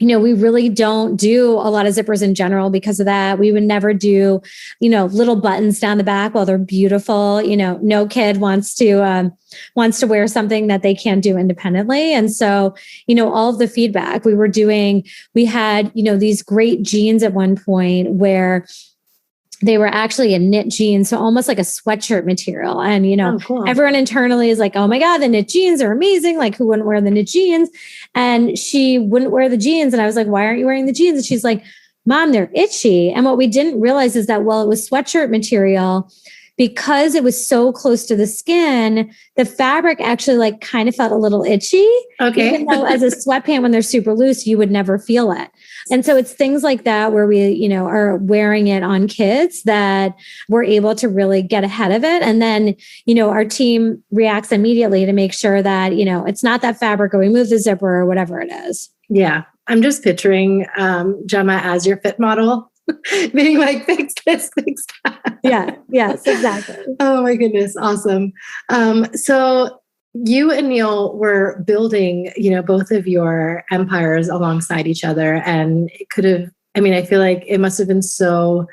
[SPEAKER 9] we really don't do a lot of zippers in general because of that. We would never do, little buttons down the back while they're beautiful. No kid wants to wear something that they can't do independently. And so, all of the feedback we had, these great jeans at one point where they were actually a knit jeans, so almost like a sweatshirt material. And,
[SPEAKER 8] cool.
[SPEAKER 9] Everyone internally is like, oh my God, the knit jeans are amazing. Like, who wouldn't wear the knit jeans? And she wouldn't wear the jeans. And I was like, why aren't you wearing the jeans? And she's like, Mom, they're itchy. And what we didn't realize is that, it was sweatshirt material, because it was so close to the skin, the fabric actually like kind of felt a little itchy.
[SPEAKER 8] Okay.
[SPEAKER 9] Even though as a sweatpant, when they're super loose, you would never feel it. And so it's things like that where we, are wearing it on kids that we're able to really get ahead of it. And then, our team reacts immediately to make sure that, it's not that fabric or we move the zipper or whatever it is.
[SPEAKER 8] Yeah. I'm just picturing Gemma as your fit model. Being like, fix this, fix that.
[SPEAKER 9] Yeah. Yes, exactly.
[SPEAKER 8] Oh my goodness. Awesome. So you and Neil were building, both of your empires alongside each other. And it could have, I feel like it must have been so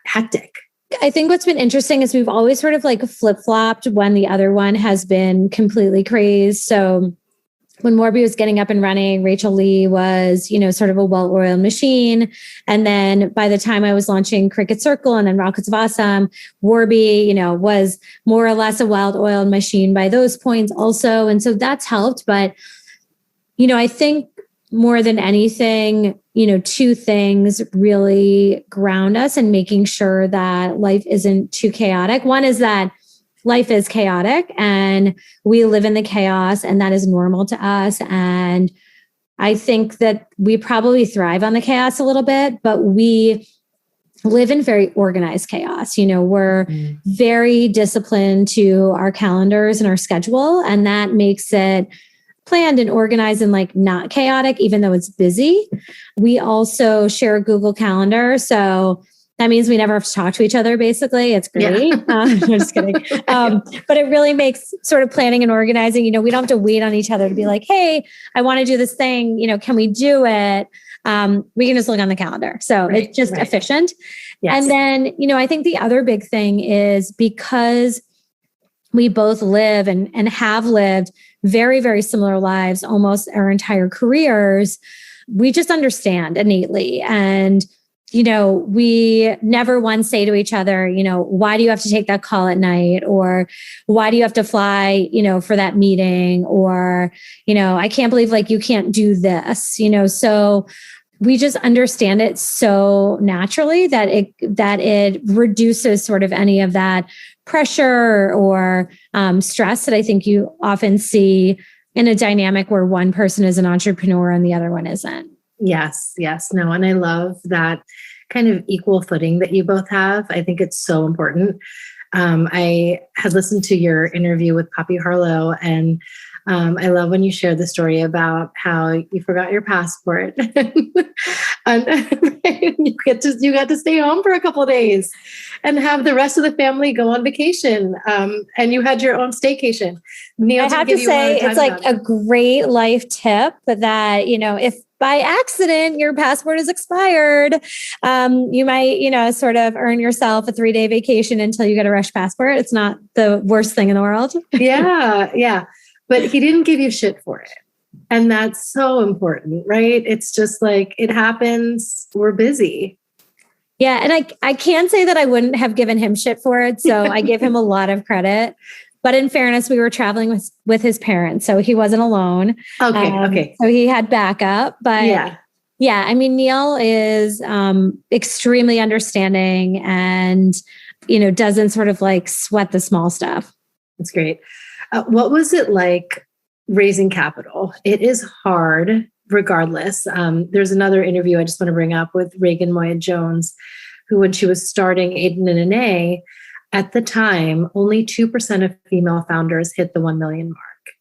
[SPEAKER 8] hectic.
[SPEAKER 9] I think what's been interesting is we've always sort of like flip-flopped when the other one has been completely crazed. So when Warby was getting up and running, Rachel Lee was, sort of a well-oiled machine. And then by the time I was launching Cricut Circle and then Rockets of Awesome, Warby, was more or less a well-oiled machine by those points also. And so that's helped. But, I think more than anything, two things really ground us in making sure that life isn't too chaotic. One is that life is chaotic and we live in the chaos, and that is normal to us. And I think that we probably thrive on the chaos a little bit, but we live in very organized chaos. We're very disciplined to our calendars and our schedule, and that makes it planned and organized and like not chaotic, even though it's busy. We also share a Google Calendar. So that means we never have to talk to each other, basically. It's great. Yeah. I'm just kidding. But it really makes sort of planning and organizing, we don't have to wait on each other to be like, hey, I want to do this thing. Can we do it? We can just look on the calendar. So it's just efficient. Yes. And then, I think the other big thing is because we both live and have lived very, very similar lives, almost our entire careers, we just understand innately. And we never once say to each other, why do you have to take that call at night? Or why do you have to fly, for that meeting? Or, I can't believe like you can't do this, so we just understand it so naturally that it reduces sort of any of that pressure or stress that I think you often see in a dynamic where one person is an entrepreneur and the other one isn't.
[SPEAKER 8] Yes. No. And I love that kind of equal footing that you both have. I think it's so important. I had listened to your interview with Poppy Harlow, and I love when you share the story about how you forgot your passport and you got to stay home for a couple of days and have the rest of the family go on vacation. And you had your own staycation. Neil,
[SPEAKER 9] I have to say it's like a great life tip that, if by accident your passport is expired, you might, sort of earn yourself a 3-day vacation until you get a rush passport. It's not the worst thing in the world.
[SPEAKER 8] Yeah. But he didn't give you shit for it. And that's so important, right? It's just like, it happens. We're busy.
[SPEAKER 9] Yeah. And I can't say that I wouldn't have given him shit for it. So I give him a lot of credit. But in fairness, we were traveling with his parents, so he wasn't alone.
[SPEAKER 8] Okay.
[SPEAKER 9] So he had backup. But yeah, I mean, Neil is extremely understanding and, doesn't sort of like sweat the small stuff.
[SPEAKER 8] That's great. What was it like raising capital? It is hard regardless. There's another interview I just want to bring up with Reagan Moya Jones, who, when she was starting Aiden and Anae, at the time, only 2% of female founders hit the 1 million mark.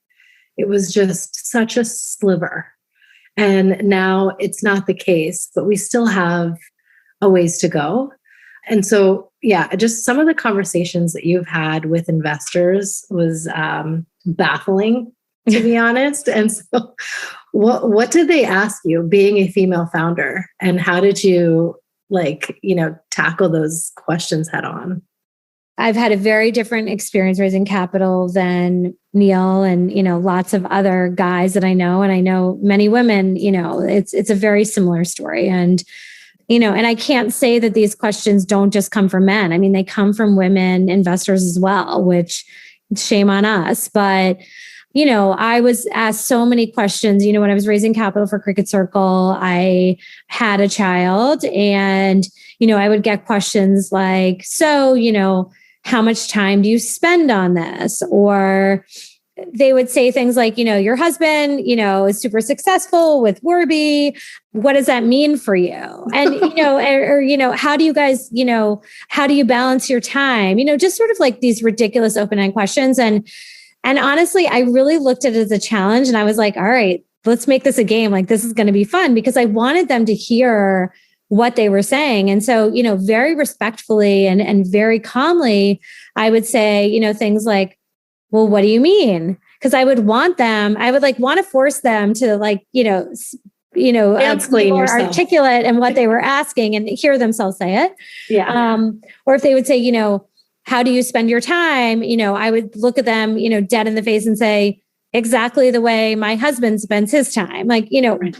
[SPEAKER 8] It was just such a sliver. And now it's not the case, but we still have a ways to go. And so, just some of the conversations that you've had with investors was baffling, to be honest. And so what did they ask you being a female founder? And how did you tackle those questions head on?
[SPEAKER 9] I've had a very different experience raising capital than Neil and, lots of other guys that I know. And I know many women, it's a very similar story. And, and I can't say that these questions don't just come from men. I mean, they come from women investors as well, which shame on us. But, I was asked so many questions, when I was raising capital for Cricket Circle, I had a child and, I would get questions like, so, how much time do you spend on this? Or they would say things like, your husband, is super successful with Warby. What does that mean for you? And, or, how do you guys, how do you balance your time? Just sort of like these ridiculous open-ended questions. And honestly, I really looked at it as a challenge and I was like, all right, let's make this a game. Like, this is going to be fun because I wanted them to hear what they were saying. And so, very respectfully and very calmly, I would say, things like, well, what do you mean? Because I would want to force them to
[SPEAKER 8] explain
[SPEAKER 9] more
[SPEAKER 8] yourself.
[SPEAKER 9] Articulate and what they were asking and hear themselves say it.
[SPEAKER 8] Yeah.
[SPEAKER 9] Or if they would say, how do you spend your time? I would look at them, dead in the face and say, exactly the way my husband spends his time. Like,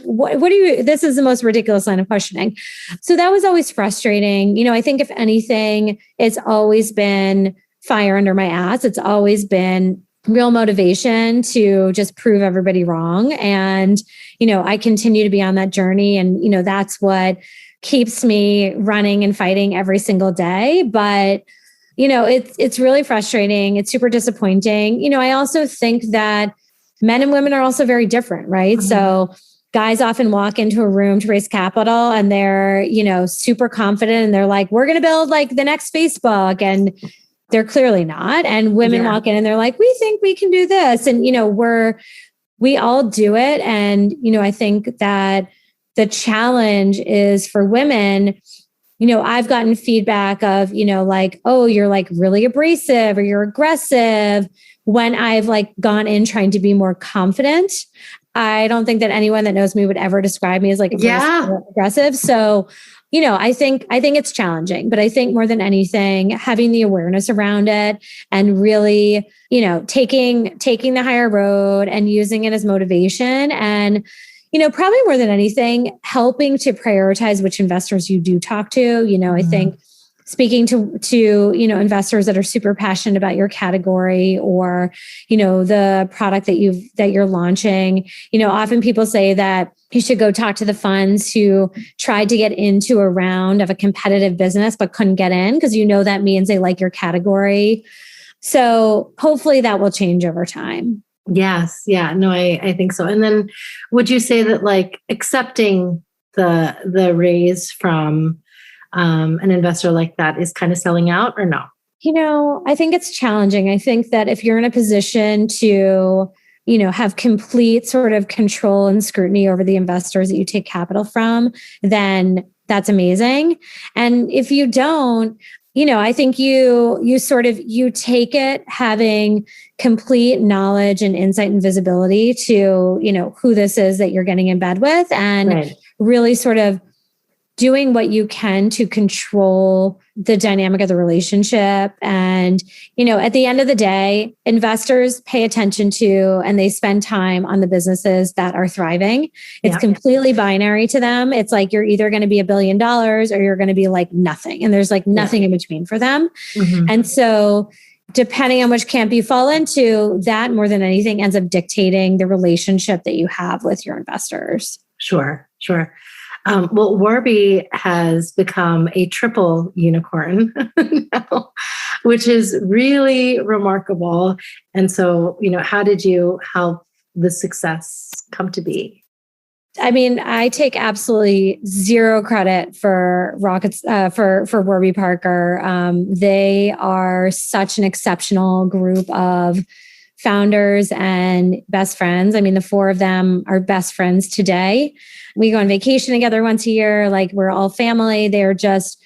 [SPEAKER 9] what do you, this is the most ridiculous line of questioning. So that was always frustrating. I think if anything, it's always been fire under my ass. It's always been real motivation to just prove everybody wrong. And, I continue to be on that journey. And, that's what keeps me running and fighting every single day. But, it's really frustrating. It's super disappointing. I also think that men and women are also very different, right? Mm-hmm. So guys often walk into a room to raise capital and they're, super confident and they're like, we're going to build like the next Facebook. And they're clearly not. And women walk in and they're like, we think we can do this. And, we all do it. And, I think that the challenge is for women, I've gotten feedback of, like, oh, you're like really abrasive or you're aggressive when I've like gone in trying to be more confident. I don't think that anyone that knows me would ever describe me as like aggressive. So, I think it's challenging, but I think more than anything, having the awareness around it and really, taking the higher road and using it as motivation and, probably more than anything, helping to prioritize which investors you do talk to. I think speaking to investors that are super passionate about your category or, the product that you're launching, often people say that you should go talk to the funds who tried to get into a round of a competitive business, but couldn't get in because, that means they like your category. So hopefully that will change over time.
[SPEAKER 8] Yes. Yeah. No, I think so. And then would you say that like accepting the raise from an investor like that is kind of selling out or no?
[SPEAKER 9] I think it's challenging. I think that if you're in a position to, have complete sort of control and scrutiny over the investors that you take capital from, then that's amazing. And if you don't, I think you take it having complete knowledge and insight and visibility to, who this is that you're getting in bed with and really sort of doing what you can to control the dynamic of the relationship. And, at the end of the day, investors pay attention to and they spend time on the businesses that are thriving. It's completely binary to them. It's like you're either going to be $1 billion or you're going to be like nothing. And there's like nothing in between for them. Mm-hmm. And so depending on which camp you fall into, that more than anything ends up dictating the relationship that you have with your investors.
[SPEAKER 8] Sure. Well, Warby has become a triple unicorn now, which is really remarkable. And so, how did you help the success come to be?
[SPEAKER 9] I mean, I take absolutely zero credit for for Warby Parker. They are such an exceptional group of founders and best friends. I mean, the four of them are best friends today. We go on vacation together once a year. Like, we're all family. They're just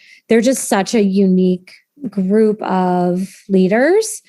[SPEAKER 9] such a unique group of leaders.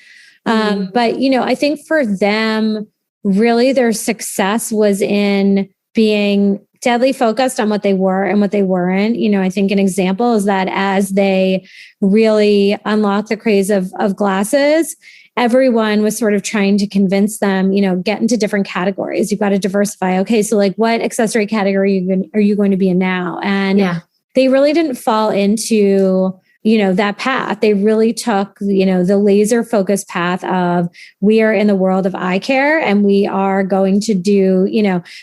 [SPEAKER 9] But, I think for them, really their success was in being deadly focused on what they were and what they weren't. I think an example is that as they really unlocked the craze of glasses, everyone was sort of trying to convince them, get into different categories. You've got to diversify. Okay, so like, what accessory category are you going to be in now? And they really didn't fall into, that path. They really took, the laser focused path of, we are in the world of eye care and we are going to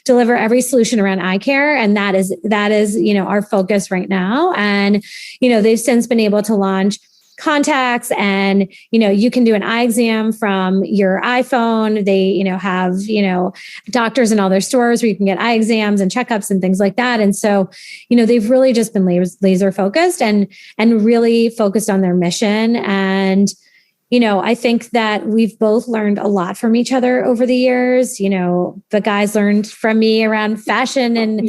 [SPEAKER 9] deliver every solution around eye care. And that is, our focus right now. And, they've since been able to launch contacts and, you can do an eye exam from your iPhone. They, have, doctors in all their stores where you can get eye exams and checkups and things like that. And so, they've really just been laser focused and really focused on their mission. And, I think that we've both learned a lot from each other over the years. The guys learned from me around fashion and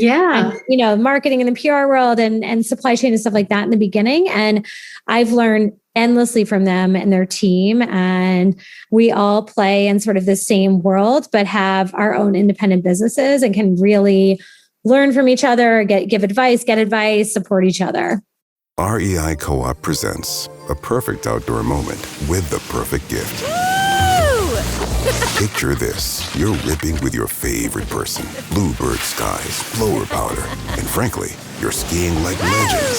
[SPEAKER 9] marketing in the PR world and supply chain and stuff like that in the beginning. And I've learned endlessly from them and their team. And we all play in sort of the same world, but have our own independent businesses and can really learn from each other, get advice, support each other.
[SPEAKER 13] REI Co-op presents a perfect outdoor moment with the perfect gift. Picture this. You're ripping with your favorite person. Bluebird skies, blower powder, and frankly, you're skiing like legends.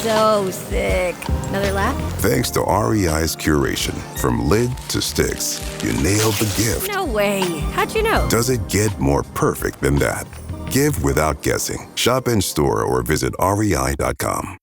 [SPEAKER 15] So sick. Another lap?
[SPEAKER 13] Thanks to REI's curation, from lid to sticks, you nailed the gift.
[SPEAKER 15] No way. How'd you know?
[SPEAKER 13] Does it get more perfect than that? Give without guessing. Shop in store or visit rei.com.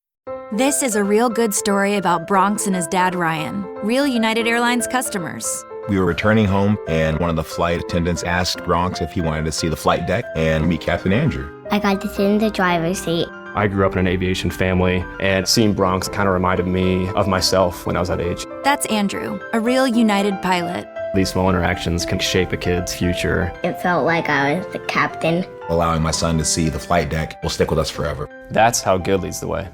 [SPEAKER 14] This is a real good story about Bronx and his dad, Ryan, real United Airlines customers.
[SPEAKER 17] We were returning home, and one of the flight attendants asked Bronx if he wanted to see the flight deck and meet Captain Andrew.
[SPEAKER 18] I got to sit in the driver's seat.
[SPEAKER 19] I grew up in an aviation family, and seeing Bronx kind of reminded me of myself when I was that age.
[SPEAKER 14] That's Andrew, a real United pilot.
[SPEAKER 19] These small interactions can shape a kid's future.
[SPEAKER 18] It felt like I was the captain.
[SPEAKER 17] Allowing my son to see the flight deck will stick with us forever.
[SPEAKER 19] That's how good leads the way.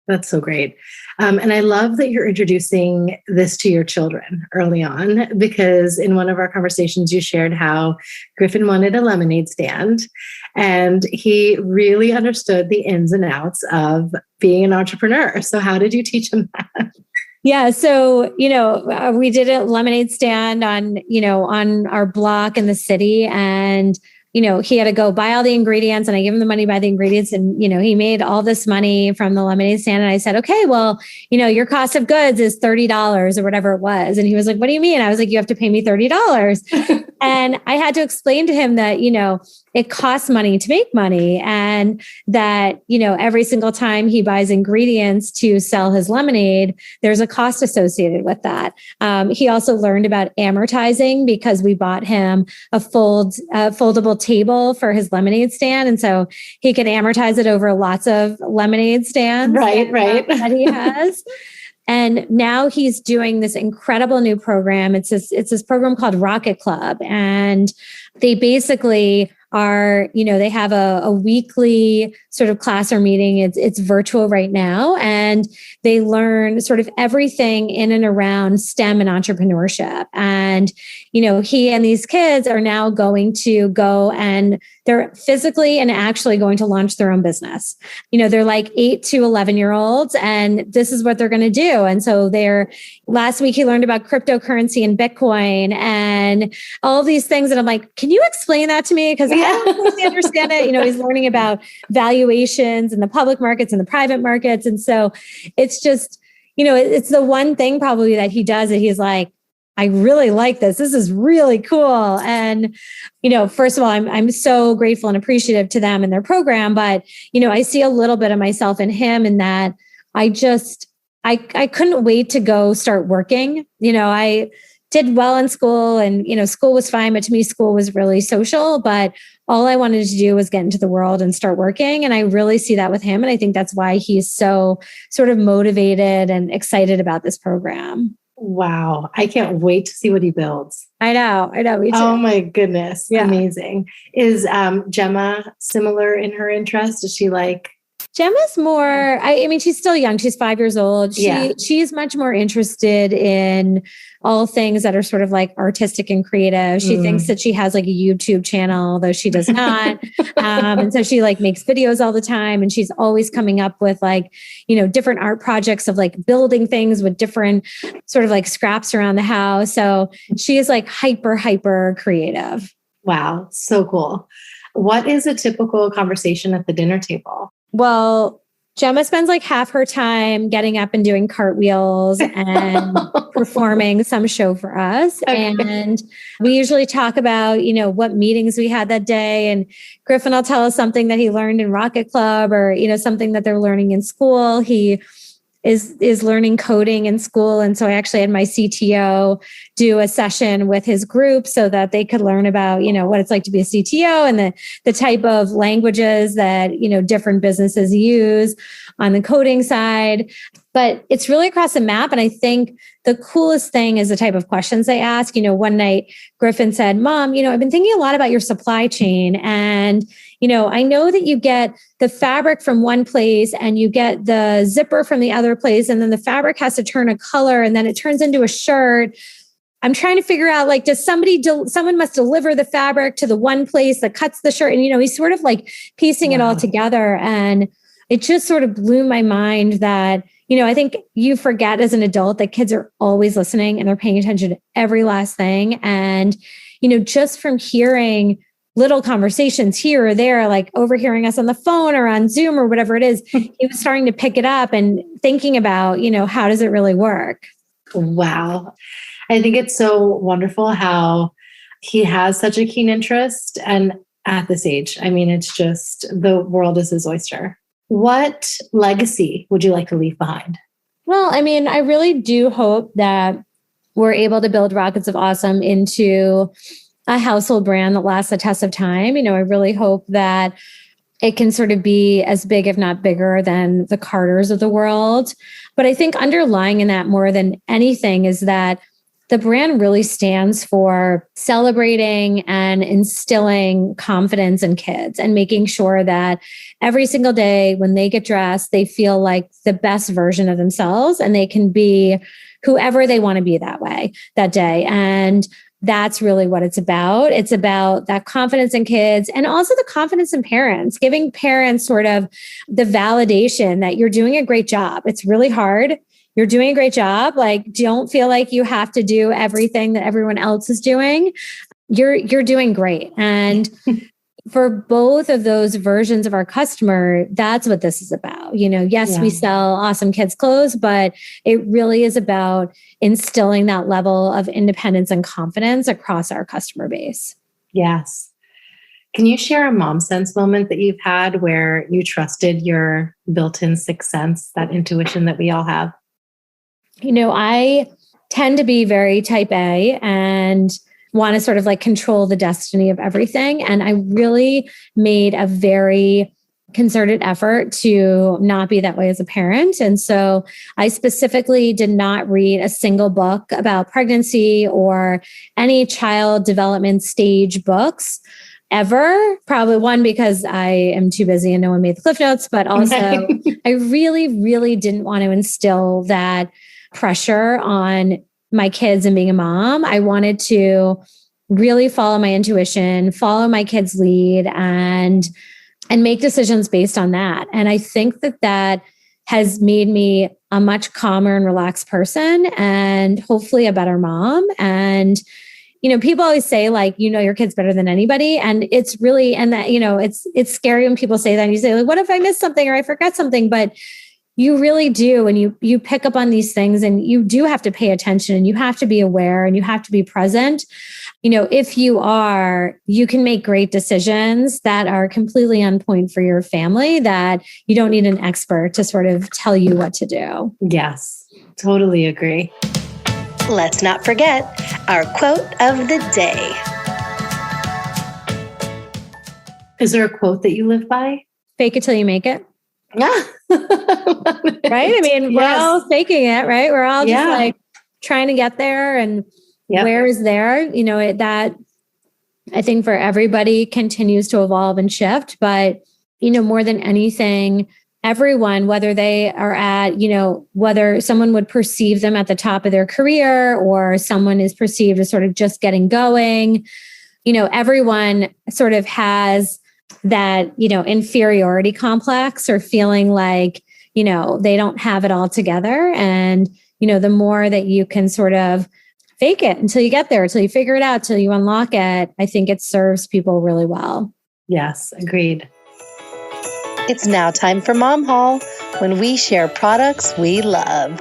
[SPEAKER 8] That's so great. And I love that you're introducing this to your children early on, because in one of our conversations, you shared how Griffin wanted a lemonade stand, and he really understood the ins and outs of being an entrepreneur. So how did you teach him that?
[SPEAKER 9] Yeah. So, we did a lemonade stand on our block in the city, and he had to go buy all the ingredients, and I gave him the money to buy the ingredients, and, he made all this money from the lemonade stand. And I said, okay, well, your cost of goods is $30 or whatever it was. And he was like, what do you mean? I was like, you have to pay me $30. And I had to explain to him that, it costs money to make money, and that, every single time he buys ingredients to sell his lemonade, there's a cost associated with that. He also learned about amortizing because we bought him a foldable table for his lemonade stand. And so he can amortize it over lots of lemonade stands.
[SPEAKER 8] Right.
[SPEAKER 9] That he has. And now he's doing this incredible new program. It's this program called Rocket Club. And they basically are, they have a weekly sort of class or meeting. It's virtual right now. And they learn sort of everything in and around STEM and entrepreneurship. And, he and these kids are now going to go, and they're physically and actually going to launch their own business. They're like 8 to 11-year-olds, and this is what they're going to do. And so last week he learned about cryptocurrency and Bitcoin and all these things. And I'm like, can you explain that to me? Because I don't really understand it. He's learning about valuations in the public markets and the private markets. And so it's just, it's the one thing probably that he does that he's like, I really like this. This is really cool. And, first of all, I'm so grateful and appreciative to them and their program. But, I see a little bit of myself in him in that I couldn't wait to go start working. I did well in school and, school was fine. But to me, school was really social. But all I wanted to do was get into the world and start working. And I really see that with him. And I think that's why he's so sort of motivated and excited about this program.
[SPEAKER 8] Wow. I can't wait to see what he builds.
[SPEAKER 9] I know. Me too.
[SPEAKER 8] Oh my goodness. Yeah. Amazing. Is Gemma similar in her interest? Is she like...
[SPEAKER 9] Gemma's more, she's still young. She's 5 years old. She's much more interested in all things that are sort of like artistic and creative. She thinks that she has like a YouTube channel, though she does not. And so she like makes videos all the time. And she's always coming up with like, different art projects of like building things with different sort of like scraps around the house. So she is like hyper creative.
[SPEAKER 8] Wow. So cool. What is a typical conversation at the dinner table?
[SPEAKER 9] Well, Gemma spends like half her time getting up and doing cartwheels and performing some show for us. Okay. And we usually talk about, what meetings we had that day. And Griffin will tell us something that he learned in Rocket Club or, something that they're learning in school. He is learning coding in school. And so I actually had my CTO do a session with his group so that they could learn about, what it's like to be a CTO and the type of languages that, different businesses use on the coding side. But it's really across the map. And I think the coolest thing is the type of questions they ask. One night Griffin said, Mom, I've been thinking a lot about your supply chain. And, I know that you get the fabric from one place and you get the zipper from the other place. And then the fabric has to turn a color and then it turns into a shirt. I'm trying to figure out, like, does someone must deliver the fabric to the one place that cuts the shirt? And, he's sort of like piecing it all together. And it just sort of blew my mind that, I think you forget as an adult that kids are always listening and they're paying attention to every last thing. And, just from hearing little conversations here or there, like overhearing us on the phone or on Zoom or whatever it is, he was starting to pick it up and thinking about, how does it really work?
[SPEAKER 8] Wow. I think it's so wonderful how he has such a keen interest. And at this age, it's just the world is his oyster. What legacy would you like to leave behind?
[SPEAKER 9] Well, I really do hope that we're able to build Rockets of Awesome into a household brand that lasts the test of time. I really hope that it can sort of be as big, if not bigger, than the Carters of the world. But I think underlying in that more than anything is that the brand really stands for celebrating and instilling confidence in kids and making sure that every single day when they get dressed, they feel like the best version of themselves and they can be whoever they want to be that day. And that's really what it's about. It's about that confidence in kids and also the confidence in parents, giving parents sort of the validation that you're doing a great job. It's really hard. You're doing a great job. Like, don't feel like you have to do everything that everyone else is doing. You're doing great. And for both of those versions of our customer, that's what this is about. Yes, we sell awesome kids clothes, but it really is about instilling that level of independence and confidence across our customer base.
[SPEAKER 8] Yes. Can you share a mom sense moment that you've had where you trusted your built-in sixth sense, that intuition that we all have?
[SPEAKER 9] I tend to be very type A and want to sort of like control the destiny of everything. And I really made a very concerted effort to not be that way as a parent. And so I specifically did not read a single book about pregnancy or any child development stage books ever. Probably one, because I am too busy and no one made the Cliff Notes, but also I really, really didn't want to instill that pressure on my kids and being a mom. I wanted to really follow my intuition, follow my kids' lead, and make decisions based on that. And I think that has made me a much calmer and relaxed person and hopefully a better mom. And, people always say like, your kid's better than anybody. And it's really, and that, it's scary when people say that and you say like, what if I missed something or I forgot something? But you really do. And you pick up on these things, and you do have to pay attention, and you have to be aware, and you have to be present. If you are, you can make great decisions that are completely on point for your family, that you don't need an expert to sort of tell you what to do.
[SPEAKER 8] Yes, totally agree. Let's not forget our quote of the day. Is there a quote that you live by?
[SPEAKER 9] Fake it till you make it.
[SPEAKER 8] Yeah.
[SPEAKER 9] Right? I mean, we're all faking it, right? We're all just like trying to get there, and where is there? That I think for everybody continues to evolve and shift, but more than anything, everyone, whether they are at, whether someone would perceive them at the top of their career, or someone is perceived as sort of just getting going, everyone sort of has that, inferiority complex, or feeling like, they don't have it all together. And, the more that you can sort of fake it until you get there, until you figure it out, till you unlock it, I think it serves people really well.
[SPEAKER 8] Yes, agreed. It's now time for Mom Haul, when we share products we love.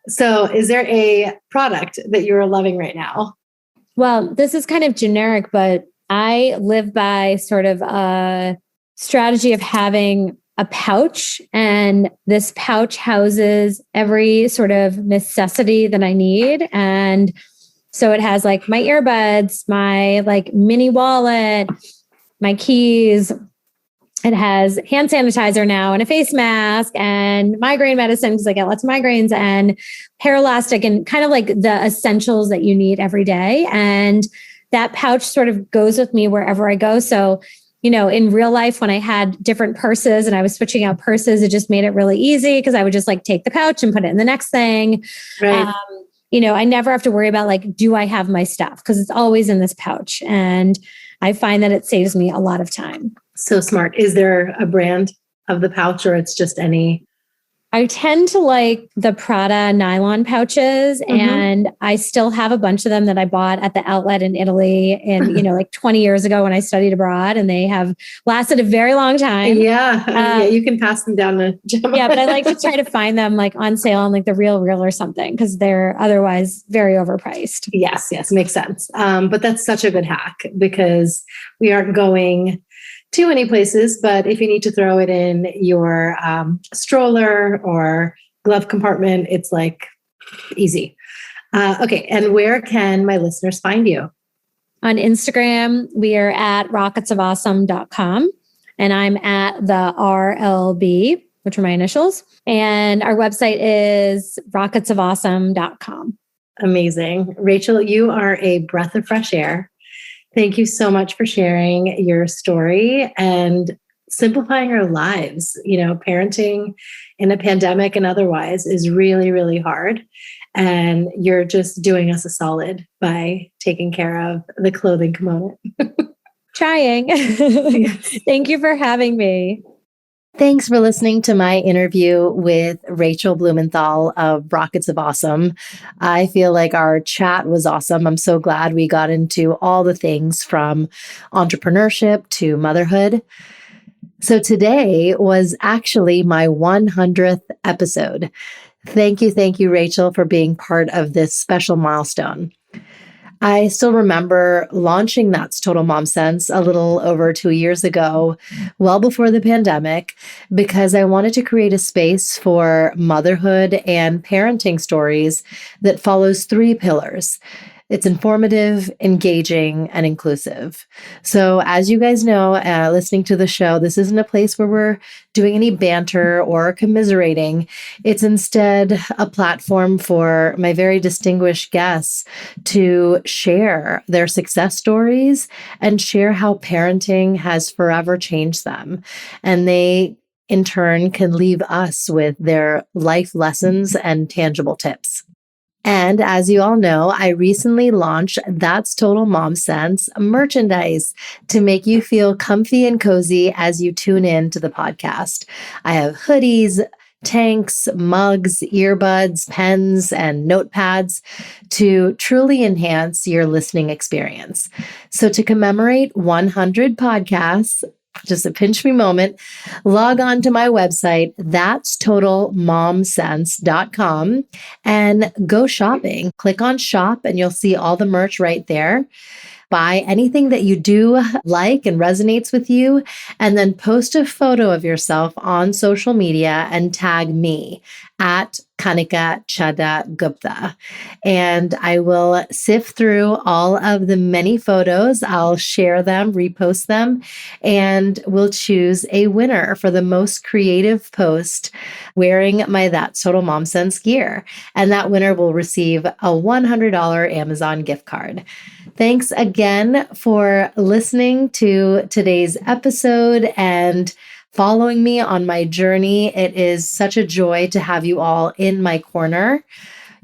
[SPEAKER 8] So is there a product that you're loving right now?
[SPEAKER 9] Well, this is kind of generic, but I live by sort of a strategy of having a pouch, and this pouch houses every sort of necessity that I need. And so it has like my earbuds, my like mini wallet, my keys. It has hand sanitizer now, and a face mask, and migraine medicine, because I get lots of migraines, and hair elastic, and kind of like the essentials that you need every day. And that pouch sort of goes with me wherever I go. So, in real life, when I had different purses and I was switching out purses, it just made it really easy, because I would just like take the pouch and put it in the next thing.
[SPEAKER 8] Right.
[SPEAKER 9] I never have to worry about like, do I have my stuff? Because it's always in this pouch. And I find that it saves me a lot of time.
[SPEAKER 8] So smart. Is there a brand of the pouch, or it's just any?
[SPEAKER 9] I tend to like the Prada nylon pouches, and I still have a bunch of them that I bought at the outlet in Italy and, like 20 years ago when I studied abroad, and they have lasted a very long time.
[SPEAKER 8] Yeah. You can pass them down to Gemma.
[SPEAKER 9] Yeah, but I like to try to find them like on sale on like the Real or something, because they're otherwise very overpriced.
[SPEAKER 8] Yes, makes sense. But that's such a good hack, because we aren't going too many places, but if you need to throw it in your stroller or glove compartment, it's like easy. Okay. And where can my listeners find you?
[SPEAKER 9] On Instagram, we are at rocketsofawesome.com, and I'm at the RLB, which are my initials. And our website is rocketsofawesome.com.
[SPEAKER 8] Amazing. Rachel, you are a breath of fresh air. Thank you so much for sharing your story and simplifying our lives. Parenting in a pandemic and otherwise is really, really hard. And you're just doing us a solid by taking care of the clothing component.
[SPEAKER 9] Trying. Thank you for having me.
[SPEAKER 8] Thanks for listening to my interview with Rachel Blumenthal of Rockets of Awesome. I feel like our chat was awesome. I'm so glad we got into all the things from entrepreneurship to motherhood. So today was actually my 100th episode. Thank you, Rachel, for being part of this special milestone. I still remember launching That's Total Mom Sense a little over 2 years ago, well before the pandemic, because I wanted to create a space for motherhood and parenting stories that follows 3 pillars. It's informative, engaging, and inclusive. So as you guys know, listening to the show, this isn't a place where we're doing any banter or commiserating. It's instead a platform for my very distinguished guests to share their success stories and share how parenting has forever changed them. And they, in turn, can leave us with their life lessons and tangible tips. And as you all know, I recently launched That's Total Mom Sense merchandise to make you feel comfy and cozy as you tune in to the podcast. I have hoodies, tanks, mugs, earbuds, pens, and notepads to truly enhance your listening experience. So to commemorate 100 podcasts, just a pinch me moment, log on to my website, that'stotalmomsense.com, and go shopping. Click on shop and you'll see all the merch right there. Buy anything that you do like and resonates with you, and then post a photo of yourself on social media and tag me at Kanika Chadha Gupta. And I will sift through all of the many photos. I'll share them, repost them, and we'll choose a winner for the most creative post wearing my That's Total Mom Sense gear. And that winner will receive a $100 Amazon gift card. Thanks again for listening to today's episode and following me on my journey. It is such a joy to have you all in my corner.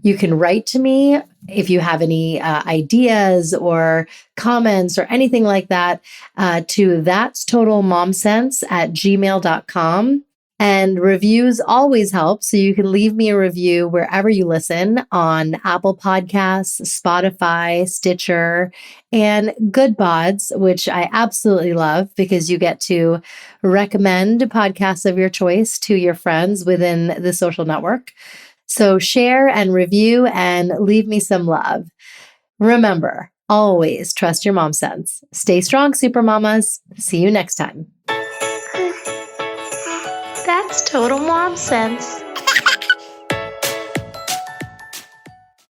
[SPEAKER 8] You can write to me if you have any ideas or comments or anything like that to that'stotalmomsense@gmail.com. And reviews always help. So you can leave me a review wherever you listen on Apple Podcasts, Spotify, Stitcher, and Goodpods, which I absolutely love because you get to recommend podcasts of your choice to your friends within the social network. So share and review and leave me some love. Remember, always trust your mom sense. Stay strong, super mamas. See you next time.
[SPEAKER 2] That's total mom sense.